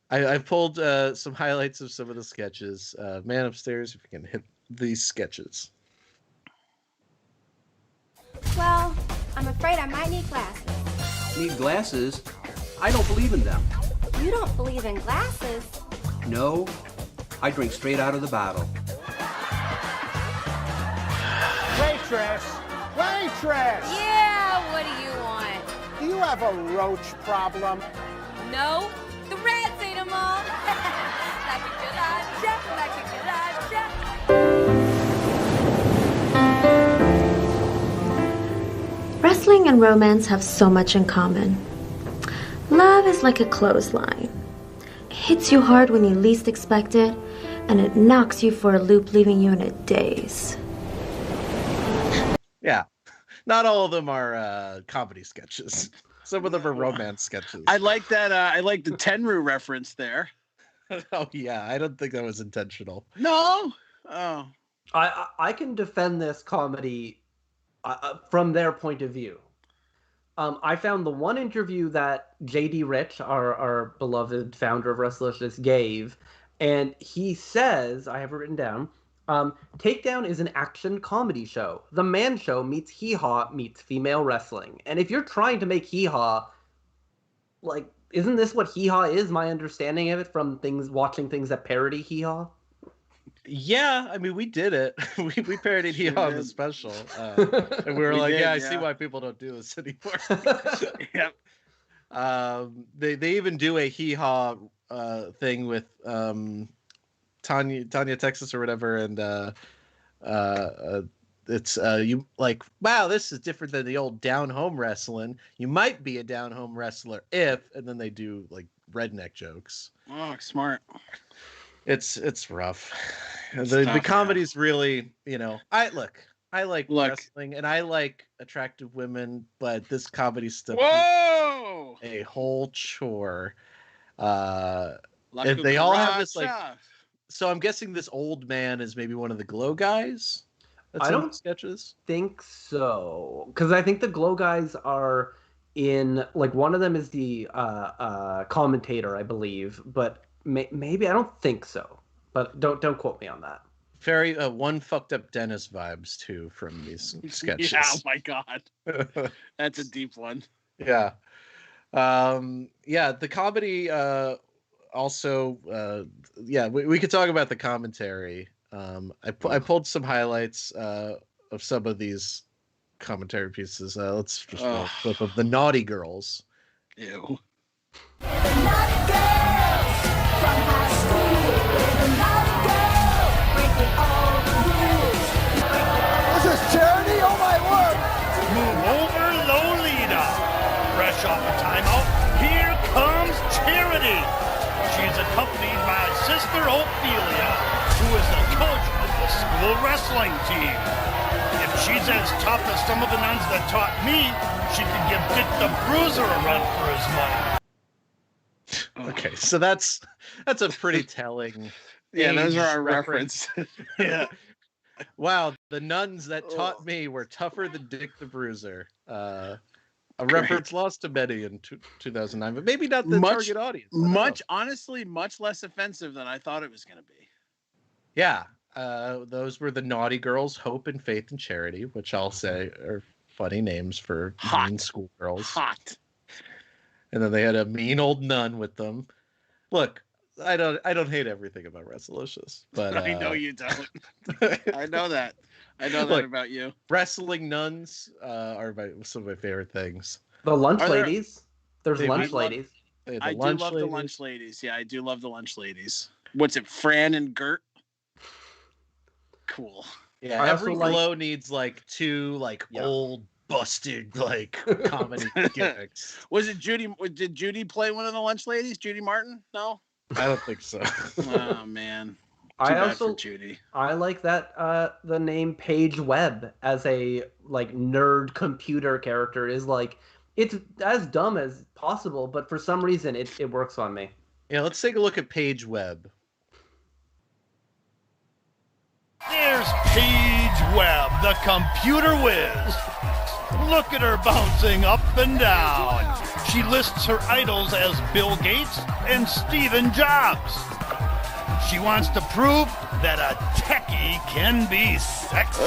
I pulled some highlights of some of the sketches. Man upstairs, if you can hit these sketches. Well, I'm afraid I might need glasses. Need glasses? I don't believe in them. You don't believe in glasses? No, I drink straight out of the bottle. Waitress! Waitress! Yeah, what do you want? Do you have a roach problem? No, the rats ate them all. Like a good idea, like a good idea. Wrestling and romance have so much in common. Love is like a clothesline. It hits you hard when you least expect it, and it knocks you for a loop, leaving you in a daze. Yeah, not all of them are comedy sketches. Some of them are romance sketches. I like that. I like the Tenru reference there. Oh yeah, I don't think that was intentional. No. Oh. I can defend this comedy from their point of view. I found the one interview that JD Rich, our beloved founder of Wrestlicious, gave, and he says, I have it written down, Takedown is an action comedy show. The Man Show meets Hee Haw meets female wrestling. And if you're trying to make Hee Haw, like, isn't this what Hee Haw is? My understanding of it from watching things that parody Hee Haw. Yeah, I mean, we did it. we parodied Hee Haw on the special, and we were like, I see why people don't do this anymore. Yep. They even do a Hee Haw thing with Tanya Texas or whatever, and it's you like, wow, this is different than the old down home wrestling. You might be a down home wrestler if, and then they do like redneck jokes. Oh, smart. It's rough. The comedy's really, I like wrestling and I like attractive women, but this comedy stuff Whoa! is a whole chore. And they all have this so I'm guessing this old man is maybe one of the Glow guys. I don't sketches think so, because I think the Glow guys are in one of them is the commentator, I believe, but maybe I don't think so. But don't quote me on that. Very one fucked up Dennis vibes too from these sketches. Yeah, oh my god, that's a deep one. Yeah, the comedy also. We could talk about the commentary. I pulled some highlights of some of these commentary pieces. Let's just roll a clip of the Naughty Girls. Ew. This is charity? Oh my word! Move over, Lolita. Fresh off a timeout, here comes Charity. She's accompanied by Sister Ophelia, who is the coach of the school wrestling team. If she's as tough as some of the nuns that taught me, she could give Dick the Bruiser a run for his money. Okay, so that's a pretty telling. Yeah, those are our reference. Yeah. Wow, the nuns that taught me were tougher than Dick the Bruiser. A reference lost to many in 2009, but maybe not the target audience. Honestly, much less offensive than I thought it was going to be. Yeah, those were the Naughty Girls, Hope and Faith and Charity, which I'll say are funny names for mean schoolgirls. Hot. And then they had a mean old nun with them. Look, I don't hate everything about Wrestlicious, but I know you don't. I know that. I know that about you. Wrestling nuns are some of my favorite things. The lunch ladies. There's lunch ladies. I do love the lunch ladies. Yeah, I do love the lunch ladies. What's it, Fran and Gert? Cool. Yeah, every Glow needs two old busted comedy gimmicks. Was it Judy? Did Judy play one of the lunch ladies? Judy Martin? No, I don't think so. Oh man. I like that the name Paige Webb as a nerd computer character is it's as dumb as possible, but for some reason it works on me. Yeah, let's take a look at Paige Webb. There's Paige Webb, the computer whiz. Look at her bouncing up and down. She lists her idols as Bill Gates and Stephen Jobs. She wants to prove that a techie can be sexy.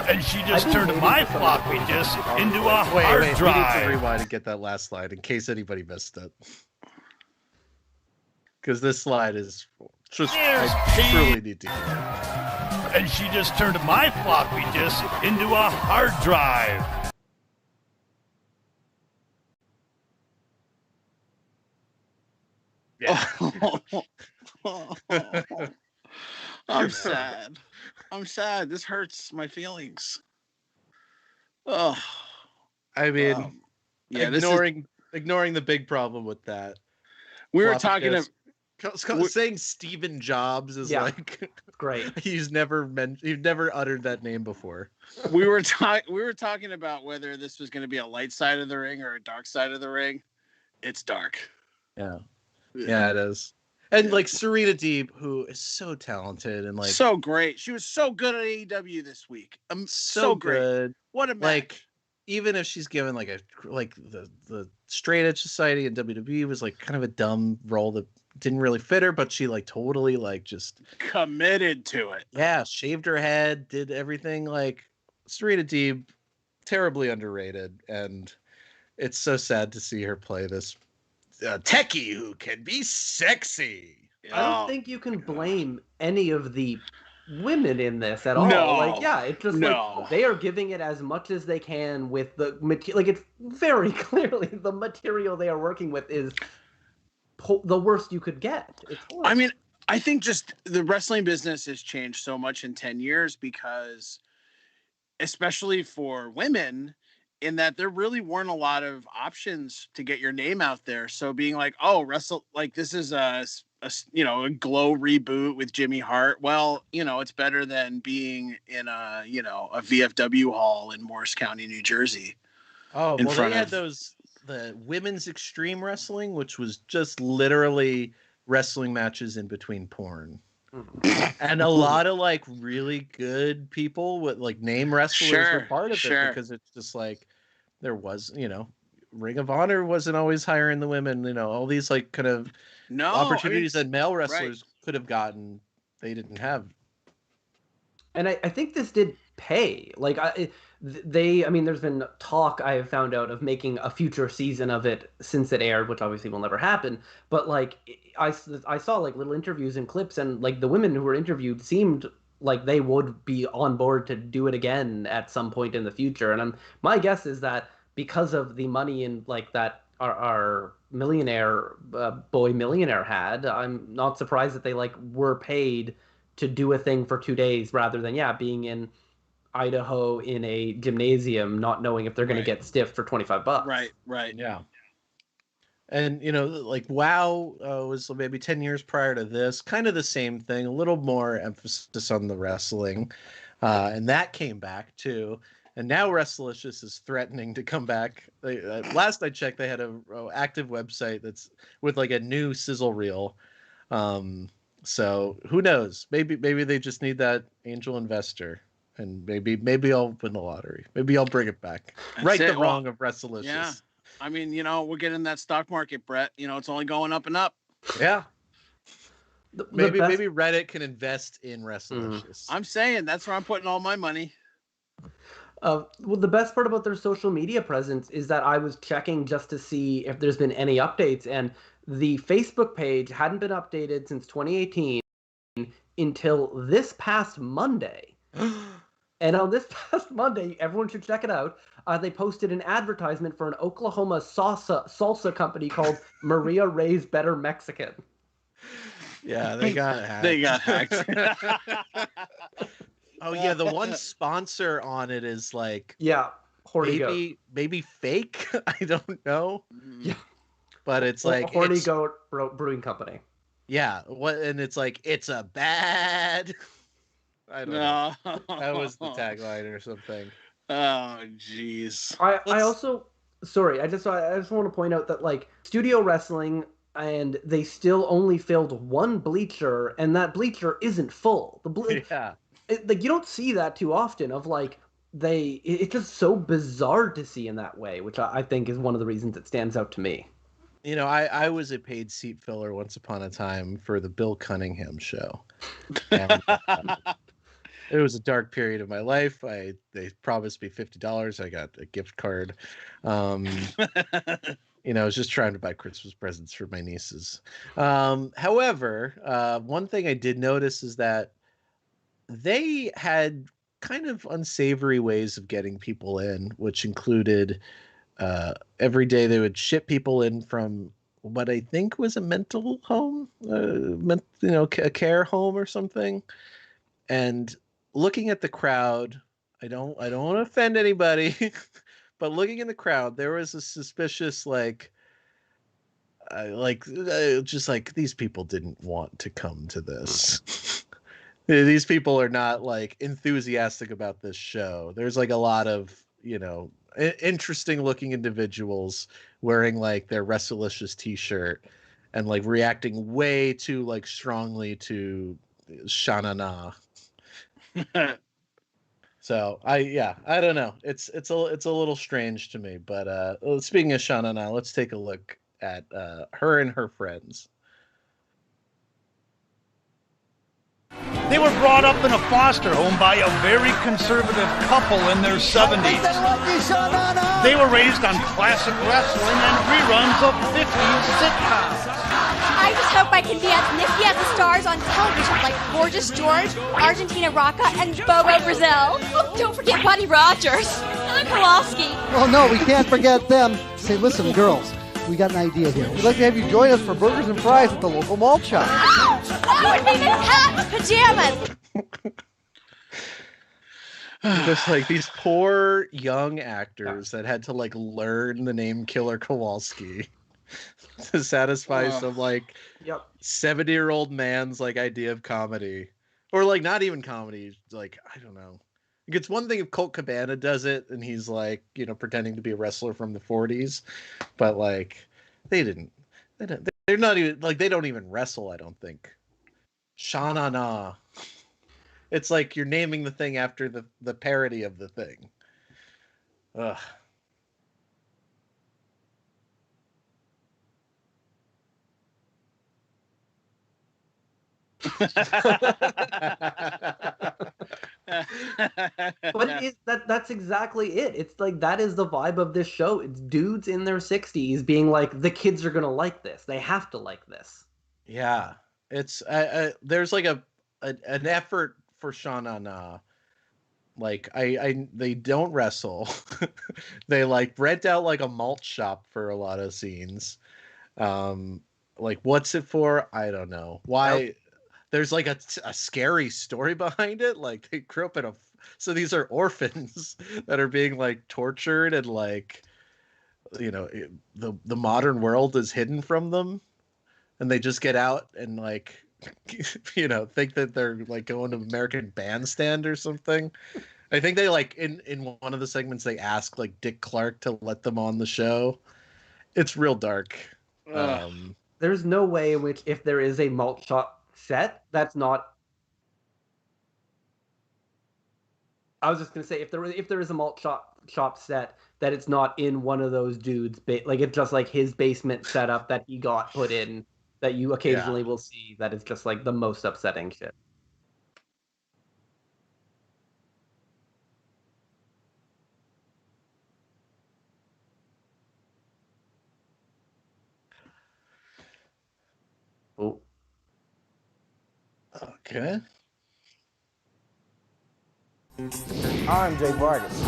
And she just turned my floppy disk into a hard drive. We need to rewind and get that last slide in case anybody missed it. Because this slide is just I truly need to hear. And she just turned my floppy disk into a hard drive. Yeah. I'm sad. I'm sad. This hurts my feelings. Oh, I mean, ignoring the big problem with that. We were talking about saying Stephen Jobs is great. You've never uttered that name before. We were talking about whether this was going to be a light side of the ring or a dark side of the ring. It's dark. Yeah. Yeah, it is. And Serena Deeb, who is so talented and so great. She was so good at AEW this week. So great. Good. What a match. Even if she's given the Straight Edge Society and WWE was kind of a dumb role that didn't really fit her, but she totally just committed to it. Yeah, shaved her head, did everything. Serena Deeb, terribly underrated, and it's so sad to see her play this techie who can be sexy. I don't think you can blame any of the women in this at all. It's just they are giving it as much as they can with the material. It's very clearly the material they are working with is the worst you could get. I mean, I think just the wrestling business has changed so much in 10 years because, especially for women, in that there really weren't a lot of options to get your name out there. So being like, oh, this is a Glow reboot with Jimmy Hart. Well, it's better than being in a VFW hall in Morris County, New Jersey. Oh, well, they had the women's extreme wrestling, which was just literally wrestling matches in between porn. And a lot of like really good people with like name wrestlers were part of it, because it's just like there was, Ring of Honor wasn't always hiring the women, all these like kind of opportunities that male wrestlers could have gotten, they didn't have. And I think this did pay. Like there's been talk I have found out of making a future season of it since it aired, which obviously will never happen. But like I saw like little interviews and clips, and like the women who were interviewed seemed like they would be on board to do it again at some point in the future. And my guess is that because of the money in like that our millionaire boy millionaire had, I'm not surprised that they like were paid to do a thing for 2 days rather than being in Idaho in a gymnasium, not knowing if they're going to get stiffed for $25. Right. Yeah. And, like WoW was maybe 10 years prior to this, kind of the same thing, a little more emphasis on the wrestling. And that came back too. And now Wrestlicious is threatening to come back. Last I checked, they had a active website that's with like a new sizzle reel. So who knows? Maybe they just need that angel investor. And maybe I'll win the lottery. Maybe I'll bring it back. The wrong of Wrestlicious. Yeah. I mean, we're getting that stock market, Brett. It's only going up and up. Yeah. Maybe Reddit can invest in Wrestlicious. I'm saying that's where I'm putting all my money. Well, the best part about their social media presence is that I was checking just to see if there's been any updates, and the Facebook page hadn't been updated since 2018 until this past Monday. And on this past Monday, everyone should check it out. They posted an advertisement for an Oklahoma salsa company called Maria Ray's Better Mexican. Yeah, they got hacked. Oh yeah, the one sponsor on it is like Horny Goat. Maybe fake. I don't know. Yeah, but it's like Horny Goat Brewing Company. Yeah, and it's like it's a bad. I don't know. That was the tagline or something. Oh jeez. I also I just want to point out that like studio wrestling, and they still only filled one bleacher, and that bleacher isn't full. Like you don't see that too often. Of like it's just so bizarre to see in that way, which I think is one of the reasons it stands out to me. I was a paid seat filler once upon a time for the Bill Cunningham show. And, it was a dark period of my life. They promised me $50. I got a gift card. I was just trying to buy Christmas presents for my nieces. However, one thing I did notice is that they had kind of unsavory ways of getting people in, which included every day they would ship people in from what I think was a mental home, a care home or something. And looking at the crowd, I don't want to offend anybody, but looking in the crowd, there was a suspicious just like these people didn't want to come to this. These people are not like enthusiastic about this show. There's like a lot of, interesting looking individuals wearing like their Wrestlicious t-shirt and like reacting way too like strongly to Sha-na-na. So I don't know. It's a little strange to me, but speaking of Sha-na-na, let's take a look at her and her friends. They were brought up in a foster home by a very conservative couple in their 70s. They were raised on classic wrestling and reruns of 50s sitcoms. I just hope I can be as nifty as the stars on television like Gorgeous George, Argentina Rocca, and Bobo Brazil. Oh, don't forget Buddy Rogers and Kowalski. Oh, no, we can't forget them. Say, listen, girls, we got an idea here. We'd like to have you join us for burgers and fries at the local malt shop. Oh, that would be fantastic! Pajamas! Just like these poor young actors that had to like learn the name Killer Kowalski to satisfy some like 70-year-old man's like idea of comedy, or like not even comedy, like I don't know. Like, it's one thing if Colt Cabana does it and he's like, you know, pretending to be a wrestler from the 40s, but like they're not even like, they don't even wrestle, I don't think. Sha-na-na. It's like you're naming the thing after the parody of the thing. Ugh. But that's exactly it. It's like that is the vibe of this show. It's dudes in their 60s being like, the kids are gonna like this. They have to like this. Yeah, it's there's like an effort for Sha-na-na. Like they don't wrestle. They like rent out like a malt shop for a lot of scenes. Like what's it for? I don't know. Why? There's like a scary story behind it. Like they grew up in so these are orphans that are being like tortured, and like, you know, the modern world is hidden from them, and they just get out and like, you know, think that they're like going to American Bandstand or something. I think they like in one of the segments they ask like Dick Clark to let them on the show. It's real dark. There's no way in which, if there is a malt shop set, that's not. I was just gonna say, if there is a malt shop set, that it's not in one of those dudes. Like it's just like his basement setup that he got put in, that you occasionally will see. That is just like the most upsetting shit. Oh. Okay. I'm Jay Vargas,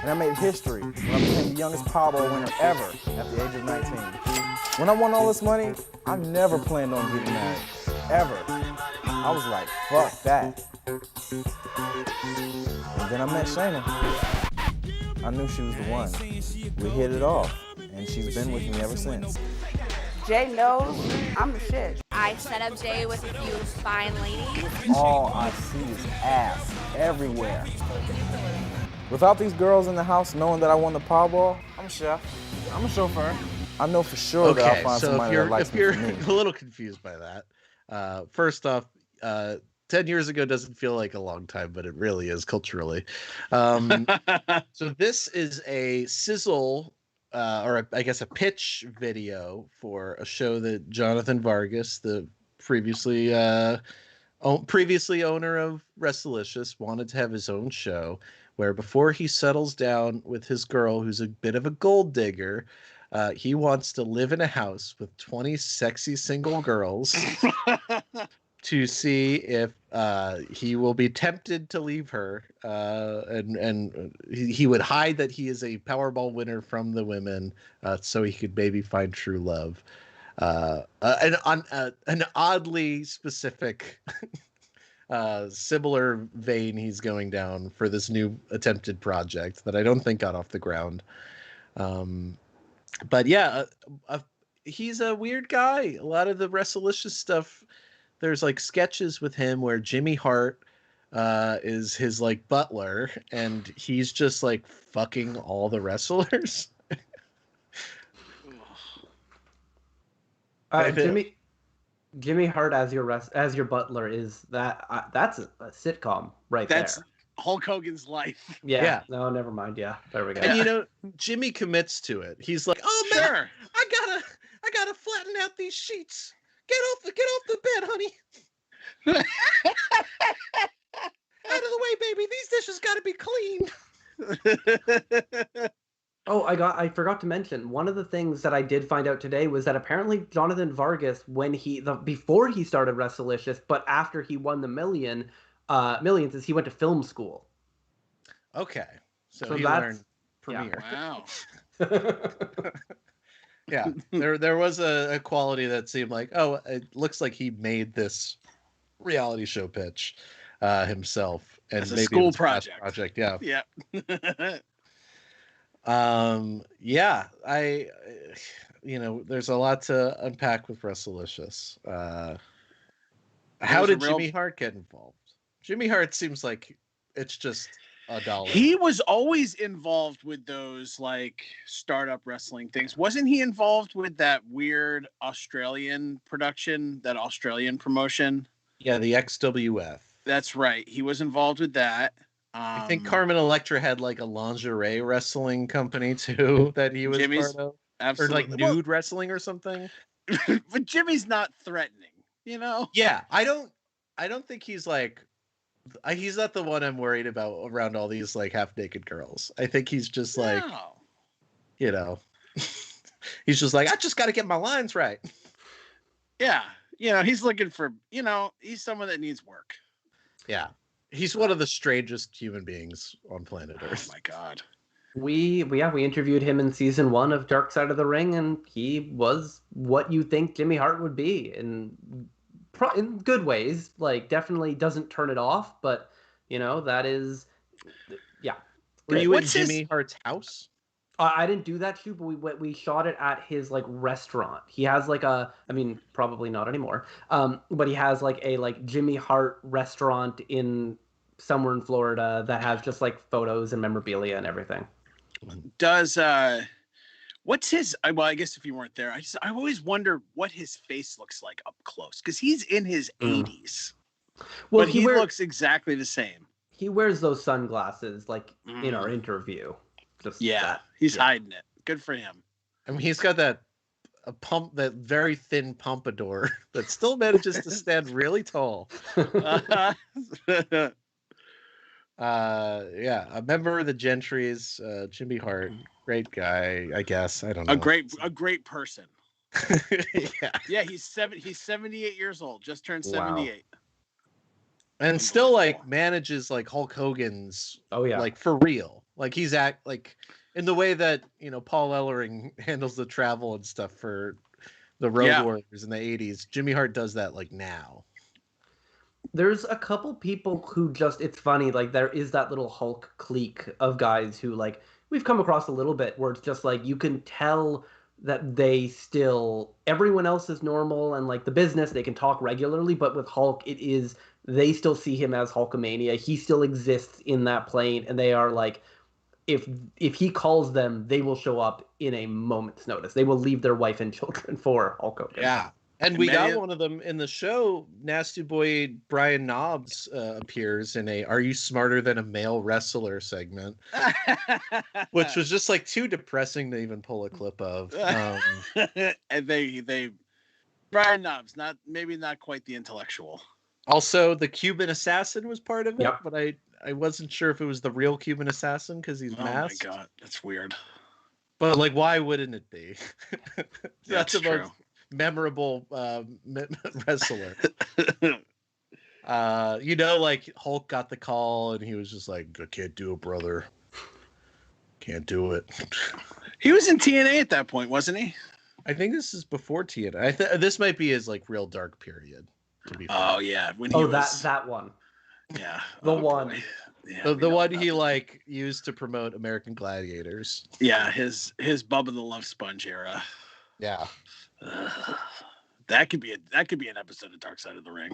and I made history when I became the youngest Powerball winner ever at the age of 19. When I won all this money, I never planned on getting married, ever. I was like, fuck that. And then I met Shayna. I knew she was the one. We hit it off, and she's been with me ever since. Jay knows I'm the shit. I set up Jay with a few fine ladies. All I see is ass everywhere. Without these girls in the house knowing that I won the Powerball, I'm a chef. I'm a chauffeur. I know for sure that I'll find somebody that likes me for me. If you're a little confused by that, first off, 10 years ago doesn't feel like a long time, but it really is culturally. So this is a sizzle, or I guess a pitch video for a show that Jonathan Vargas, the previously owner of Wrestlicious, wanted to have his own show, where before he settles down with his girl, who's a bit of a gold digger, he wants to live in a house with 20 sexy single girls to see if he will be tempted to leave her, and he would hide that he is a Powerball winner from the women, so he could maybe find true love. An oddly specific, similar vein he's going down for this new attempted project that I don't think got off the ground. But yeah, he's a weird guy. A lot of the Wrestlicious stuff, there's like sketches with him where Jimmy Hart is his like butler, and he's just like fucking all the wrestlers. Jimmy Hart as your butler is that's a sitcom right there. That's Hulk Hogan's life. Yeah. No, never mind. Yeah, there we go. And you know, Jimmy commits to it. He's like, "Oh man, sure. I gotta flatten out these sheets. Get off the bed, honey. Out of the way, baby. These dishes got to be clean." Oh, I forgot to mention, one of the things that I did find out today was that apparently Jonathan Vargas, before he started Wrestlicious, but after he won the millions, is he went to film school. Okay, so he learned Premiere. Yeah. Wow. Yeah, there was a quality that seemed like, oh, it looks like he made this reality show pitch himself. and As a maybe school it was a past project. Yeah. Yeah. Yeah. There's a lot to unpack with Wrestlicious. How did Jimmy Hart get involved? Jimmy Hart seems like it's just a dollar. He was always involved with those like startup wrestling things. Wasn't he involved with that weird Australian production, that Australian promotion? Yeah, the XWF. That's right. He was involved with that. I think Carmen Electra had like a lingerie wrestling company too that he was part of. Absolutely. Or like nude wrestling or something. But Jimmy's not threatening, you know? Yeah, I don't think he's like, he's not the one I'm worried about around all these like half naked girls. I think he's just like, he's just like, I just got to get my lines right. Yeah. He's looking for, he's someone that needs work. Yeah. He's one of the strangest human beings on planet Earth. Oh my God. We interviewed him in season 1 of Dark Side of the Ring, and he was what you think Jimmy Hart would be in good ways. Like, definitely doesn't turn it off, but that is, yeah. Were you in Jimmy Hart's house? I didn't do that shoot, but we shot it at his like restaurant. He has like probably not anymore. But he has like a Jimmy Hart restaurant in somewhere in Florida that has just like photos and memorabilia and everything. Does what's his? Well, I guess if you weren't there, I always wonder what his face looks like up close because he's in his 80s. Well, but he looks exactly the same. He wears those sunglasses like in our interview. He's hiding it. Good for him. I mean, he's got that very thin pompadour that still manages to stand really tall. A member of the Gentries, Jimmy Hart, great guy, I guess. I don't know. A great person. Yeah. He's 78 years old. Just turned 78. And still like manages like Hulk Hogan's. Oh yeah. Like for real. Like he's in the way that Paul Ellering handles the travel and stuff for the Road Warriors in the 80s. Jimmy Hart does that like now. There's a couple people who it's funny, like there is that little Hulk clique of guys who like we've come across a little bit where it's just like you can tell that everyone else is normal and like the business, they can talk regularly, but with Hulk they still see him as Hulkamania. He still exists in that plane, and they are like, if he calls them, they will show up in a moment's notice. They will leave their wife and children for Hulk Hogan. Yeah. And we got one of them in the show. Nasty Boy Brian Knobs appears in a "Are You Smarter Than a Male Wrestler" segment, which was just like too depressing to even pull a clip of. And they Brian Knobs, maybe not quite the intellectual. Also, the Cuban Assassin was part of it, but I wasn't sure if it was the real Cuban Assassin because he's masked. Oh my God, that's weird. But like, why wouldn't it be? That's the true. Most memorable wrestler. Like Hulk got the call and he was just like, I can't do it, brother. Can't do it. He was in TNA at that point, wasn't he? I think this is before TNA. This might be his like real dark period. To be fair. Yeah. That one. Yeah. The one. Yeah, the one he like used to promote American Gladiators. Yeah, his Bubba the Love Sponge era. Yeah. That could be an episode of Dark Side of the Ring.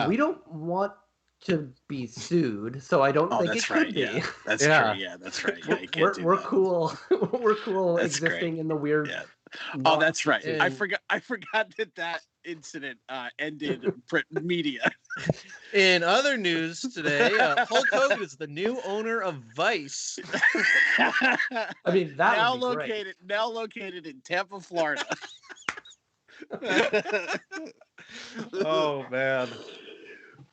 We don't want to be sued, so I don't think it could be. Yeah. That's true. Yeah, that's right. Yeah, we're cool. We're cool that's existing in the weird. Yeah. Oh, that's right. I forgot that incident ended print media. In other news today, Hulk Hogan is the new owner of Vice. I mean, that now located in Tampa, Florida. Oh man.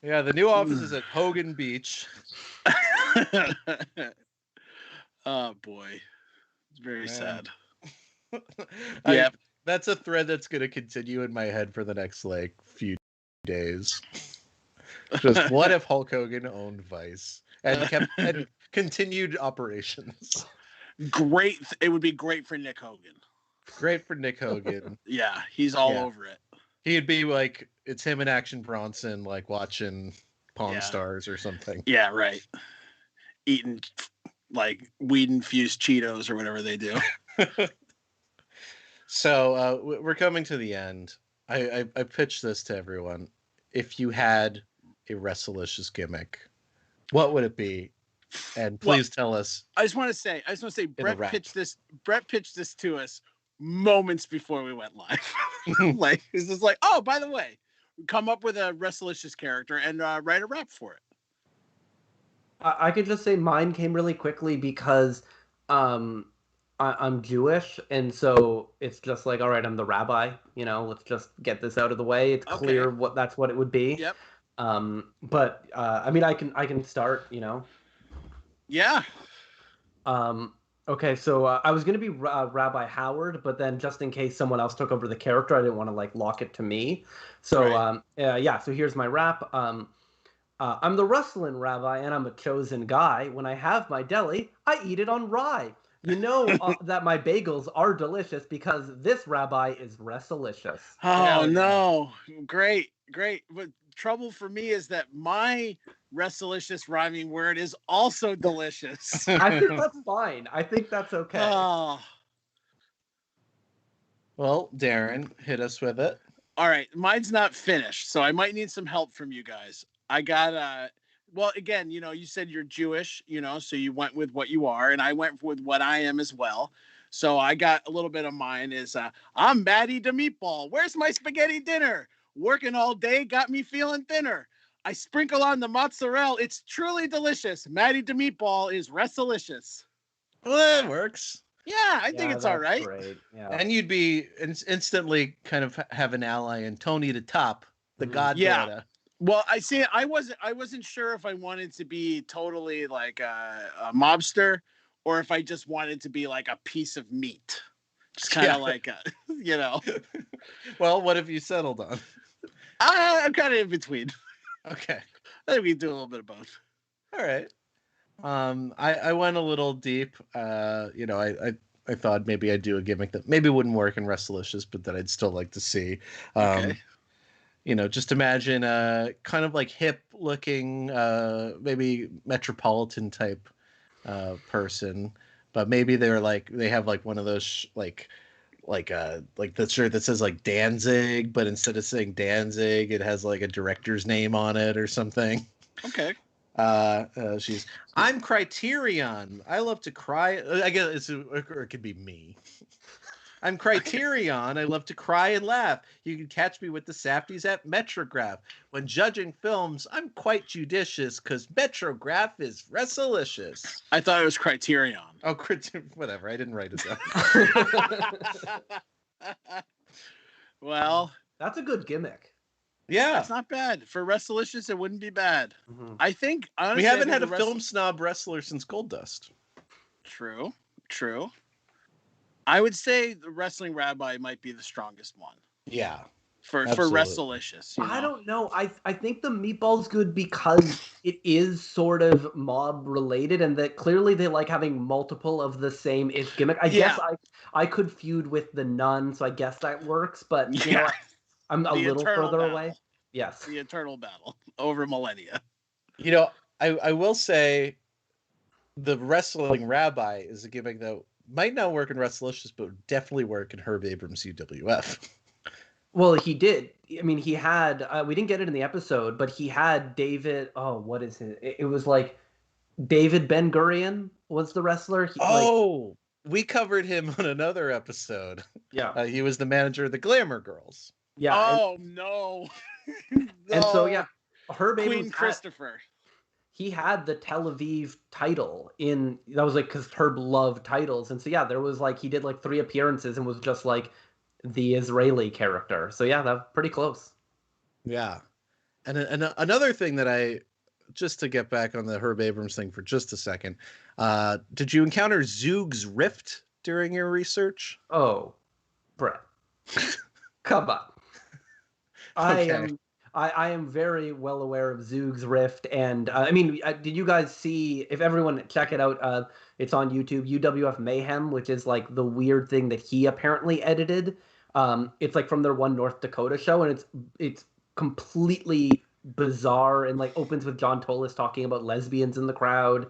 Yeah, the new office is at Hogan Beach. Oh boy. It's very sad. Yeah. That's a thread that's going to continue in my head for the next few days. Just what if Hulk Hogan owned Vice and continued operations? Great. It would be great for Nick Hogan. Great for Nick Hogan. Yeah, he's all over it. He'd be like, it's him and Action Bronson, like watching Pawn Stars or something. Yeah, right. Eating like weed infused Cheetos or whatever they do. So we're coming to the end. I pitched this to everyone. If you had a Wrestlicious gimmick, what would it be? And please tell us. I just want to say, Brett pitched this to us moments before we went live. Like, it's just like, oh, by the way, come up with a Wrestlicious character and write a rap for it. I could just say mine came really quickly because I'm Jewish, and so it's just like, all right, I'm the rabbi. Let's just get this out of the way. It's clear that's what it would be. Yep. But I mean, I can start. Yeah. Okay, so I was gonna be Rabbi Howard, but then just in case someone else took over the character, I didn't want to like lock it to me. So right. So here's my rap. I'm the wrestling rabbi, and I'm a chosen guy. When I have my deli, I eat it on rye. That my bagels are delicious because this rabbi is Wrestlicious. Oh, no. Great. But trouble for me is that my Wrestlicious rhyming word is also delicious. I think that's fine. I think that's okay. Oh. Well, Darren, hit us with it. All right. Mine's not finished, so I might need some help from you guys. I got well, again, you said you're Jewish, so you went with what you are, and I went with what I am as well. So I got a little bit of mine is, I'm Maddie the Meatball. Where's my spaghetti dinner? Working all day got me feeling thinner. I sprinkle on the mozzarella. It's truly delicious. Maddie the Meatball is Wrestlicious. Well, that works. Yeah, I think it's all right. Great. Yeah. And you'd be instantly kind of have an ally in Tony the Top, the goddaughter. Yeah. Well, I wasn't sure if I wanted to be totally like a mobster or if I just wanted to be like a piece of meat. Just kind of like Well, what have you settled on? I'm kind of in between. Okay. I think we can do a little bit of both. All right. I went a little deep. I thought maybe I'd do a gimmick that maybe wouldn't work in Wrestlicious, but that I'd still like to see. Okay. Just imagine kind of like hip looking, maybe metropolitan type person, but maybe they have like one of those like the shirt that says like Danzig, but instead of saying Danzig, it has like a director's name on it or something. Okay. I'm Criterion. I love to cry. I guess or it could be me. I'm Criterion. I love to cry and laugh. You can catch me with the Safties at Metrograph. When judging films, I'm quite judicious because Metrograph is Wrestlicious. I thought it was Criterion. Oh, whatever. I didn't write it down. Well, that's a good gimmick. Yeah, it's not bad for Wrestlicious. It wouldn't be bad. Mm-hmm. I think honestly, we haven't had a film snob wrestler since Goldust. True. I would say the Wrestling Rabbi might be the strongest one. Yeah. For Wrestlicious. I don't know. I think the Meatball's good because it is sort of mob related and that clearly they like having multiple of the same ish gimmick. I guess I could feud with the Nun, so I guess that works, but you know, I'm a little further away. Yes. The eternal battle over millennia. I will say the Wrestling Rabbi is a gimmick that might not work in Wrestlicious, but would definitely work in Herb Abrams UWF. Well, he did. I mean, he had, we didn't get it in the episode, but he had David, what is it? It was like David Ben-Gurion was the wrestler. We covered him on another episode. Yeah. He was the manager of the Glamour Girls. Yeah. No. And so, Herb Abrams Queen Christopher. He had the Tel Aviv title that was like, because Herb loved titles. And so, there was like, he did like 3 appearances and was just like the Israeli character. So that was pretty close. Yeah. And another thing that just to get back on the Herb Abrams thing for just a second, did you encounter Zoog's Rift during your research? Oh, Brett. Come on. Okay. I am very well aware of Zoog's Rift, and did you guys see? If everyone check it out, it's on YouTube. UWF Mayhem, which is like the weird thing that he apparently edited. It's like from their One North Dakota show, and it's completely bizarre and like opens with John Tolis talking about lesbians in the crowd.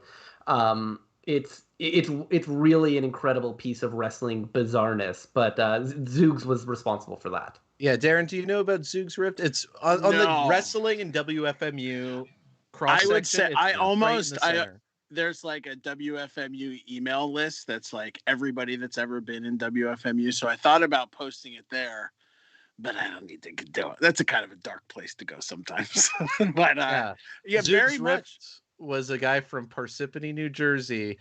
It's really an incredible piece of wrestling bizarreness, but Zoogs was responsible for that. Yeah, Darren, do you know about Zoog's Rift? It's on the wrestling and WFMU cross section. I would say right there's like a WFMU email list that's like everybody that's ever been in WFMU. So I thought about posting it there, but I don't need to do it. That's a kind of a dark place to go sometimes. But yeah, Zoog's very much Rift was a guy from Parsippany, New Jersey.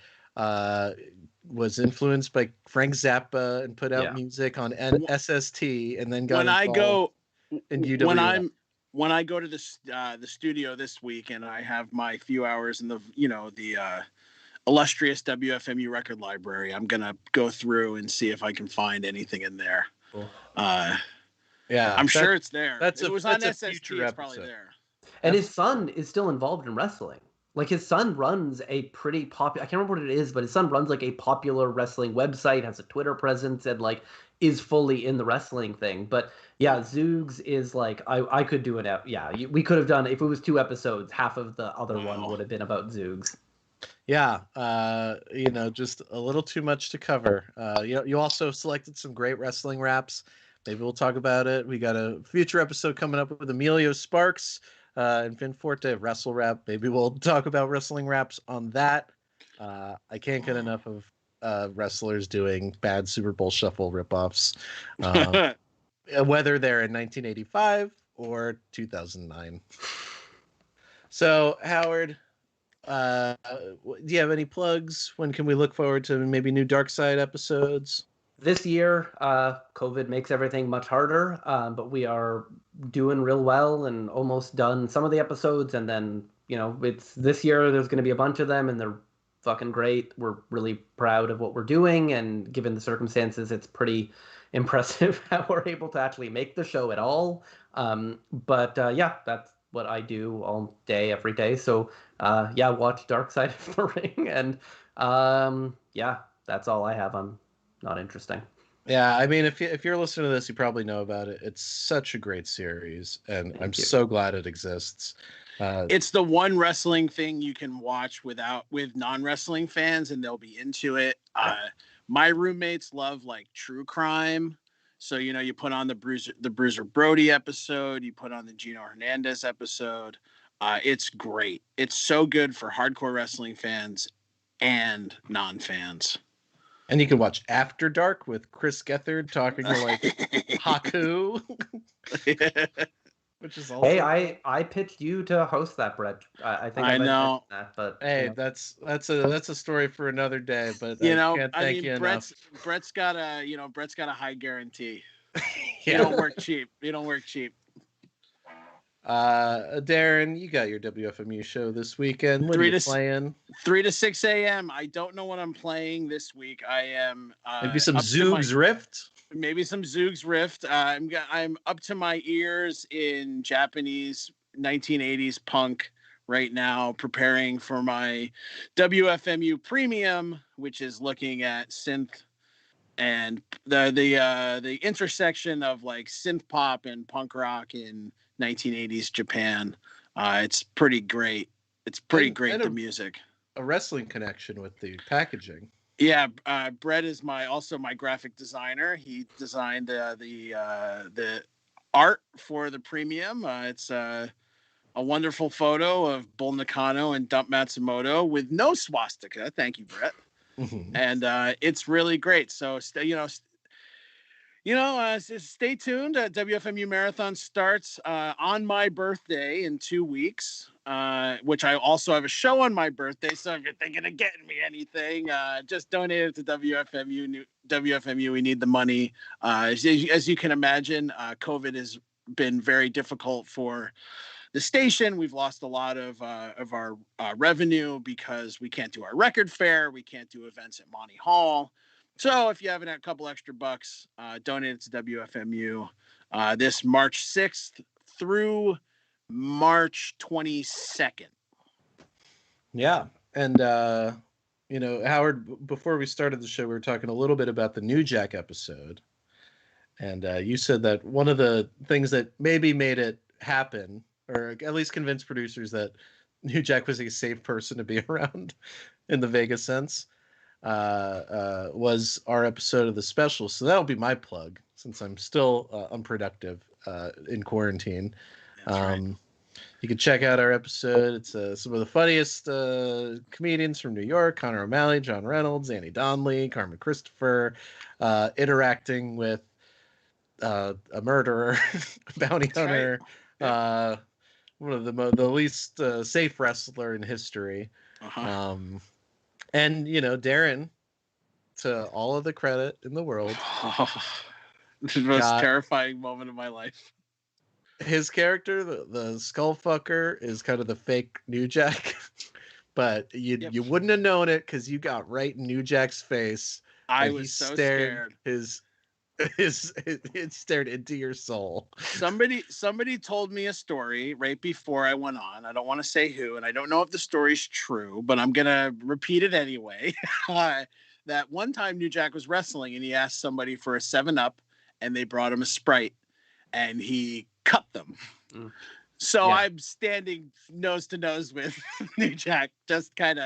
Was influenced by Frank Zappa and put out music on SST, and then got involved in UWF. When I go to the studio this week and I have my few hours in the illustrious WFMU record library, I'm gonna go through and see if I can find anything in there. Cool. I'm sure it's there. It was on SST. It's probably there. And his son is still involved in wrestling. Like his son runs a pretty popular, I can't remember what it is, but his son runs like a popular wrestling website, has a Twitter presence, and like is fully in the wrestling thing. But yeah, Zoogs is like, I could do it. Yeah, we could have done, if it was 2 episodes, half of the other one would have been about Zoogs. Yeah, just a little too much to cover. You also selected some great wrestling raps. Maybe we'll talk about it. We got a future episode coming up with Emilio Sparks and Vin Forte of Wrestle Rap. Maybe we'll talk about wrestling raps on that. I can't get enough of wrestlers doing bad Super Bowl Shuffle ripoffs, whether they're in 1985 or 2009. So, Howard, do you have any plugs? When can we look forward to maybe new Dark Side episodes? This year, COVID makes everything much harder, but we are doing real well and almost done some of the episodes. And then, it's this year, there's going to be a bunch of them, and they're fucking great. We're really proud of what we're doing, and given the circumstances, it's pretty impressive how we're able to actually make the show at all. But that's what I do all day, every day. So watch Dark Side of the Ring, and that's all I have on Not Interesting. Yeah, I mean, if you're listening to this, you probably know about it. It's such a great series, and I'm so glad it exists. It's the one wrestling thing you can watch with non-wrestling fans, and they'll be into it. My roommates love like true crime, so you put on the Bruiser Brody episode, you put on the Gino Hernandez episode. It's great. It's so good for hardcore wrestling fans and non-fans. And you can watch After Dark with Chris Gethard talking to like Haku. Which is also... Hey, I pitched you to host that, Brett. I think I know that, but hey, that's a story for another day. But can't thank you enough. Brett's got a high guarantee. You don't work cheap. Darren, you got your WFMU show this weekend. What are you playing? 3 to 6 a.m. I don't know what I'm playing this week. I am maybe some Zoog's Rift. Maybe some Zoog's Rift. I'm up to my ears in Japanese 1980s punk right now, preparing for my WFMU Premium, which is looking at synth and the intersection of like synth pop and punk rock in 1980s Japan. It's pretty great. It's pretty great, the music. A wrestling connection with the packaging. Yeah, Brett is my graphic designer. He designed the art for the Premium. It's a wonderful photo of Bull Nakano and Dump Matsumoto with no swastika. Thank you, Brett. And it's really great. So stay tuned. WFMU Marathon starts on my birthday in 2 weeks, which I also have a show on my birthday. So if you're thinking of getting me anything, just donate it to WFMU. WFMU, we need the money. As you can imagine, COVID has been very difficult for the station. We've lost a lot of our revenue because we can't do our record fair. We can't do events at Monty Hall. So if you have a couple extra bucks, donate it to WFMU this March 6th through March 22nd. Yeah. And, Howard, before we started the show, we were talking a little bit about the New Jack episode. And you said that one of the things that maybe made it happen or at least convince producers that New Jack was a safe person to be around in the Vegas sense, was our episode of the special. So that'll be my plug since I'm still unproductive in quarantine. Right. You can check out our episode. It's some of the funniest comedians from New York: Connor O'Malley, John Reynolds, Annie Donnelly, Carmen Christopher, interacting with a murderer, a bounty hunter, right. One of the least safe wrestler in history. And, Darren, to all of the credit in the world. The most terrifying moment of my life. His character, the Skullfucker, is kind of the fake New Jack. But you wouldn't have known it because you got right in New Jack's face. I was so scared. It stared into your soul. Somebody told me a story right before I went on. I don't want to say who, and I don't know if the story's true, but I'm gonna repeat it anyway. That one time New Jack was wrestling and he asked somebody for a 7-Up, and they brought him a Sprite, and he cut them. So I'm standing nose to nose with New Jack, just trying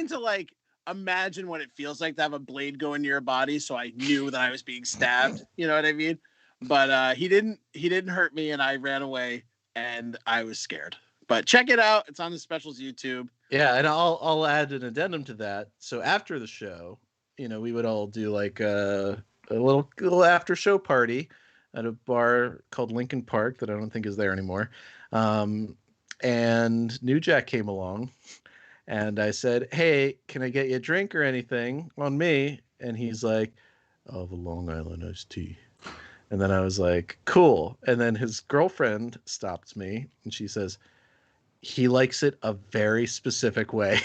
to imagine what it feels like to have a blade go into your body. So I knew that I was being stabbed. You know what I mean? But he didn't hurt me, and I ran away, and I was scared. But check it out. It's on the Specials YouTube. Yeah, and I'll add an addendum to that. So after the show, we would all do a little after show party at a bar called Lincoln Park that I don't think is there anymore. And New Jack came along. And I said, "Hey, can I get you a drink or anything on me?" And he's like, "I'll have a Long Island iced tea." And then I was like, "Cool." And then his girlfriend stops me and she says, "He likes it a very specific way."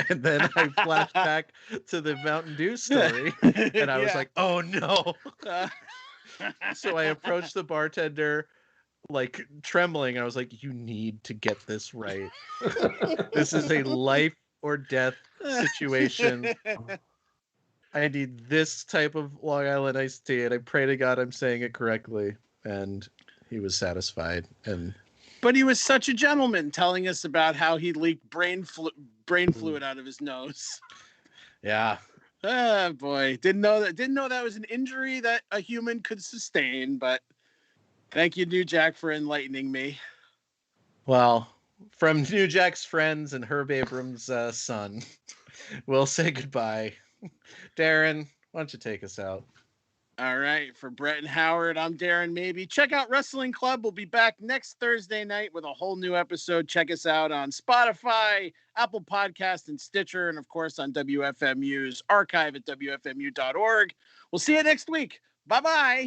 And then I flashed back to the Mountain Dew story. And I was like, "Oh no." So I approached the bartender, trembling. I was like, "You need to get this right. This is a life or death situation. I need this type of Long Island iced tea." And I pray to God I'm saying it correctly. And he was satisfied. But he was such a gentleman, telling us about how he leaked brain fluid out of his nose. Yeah. Oh boy. Didn't know that was an injury that a human could sustain, but thank you, New Jack, for enlightening me. Well, from New Jack's friends and Herb Abrams' son, we'll say goodbye. Darren, why don't you take us out? All right. For Brett and Howard, I'm Darren Maybe. Check out Wrestling Club. We'll be back next Thursday night with a whole new episode. Check us out on Spotify, Apple Podcast, and Stitcher, and, of course, on WFMU's archive at WFMU.org. We'll see you next week. Bye-bye.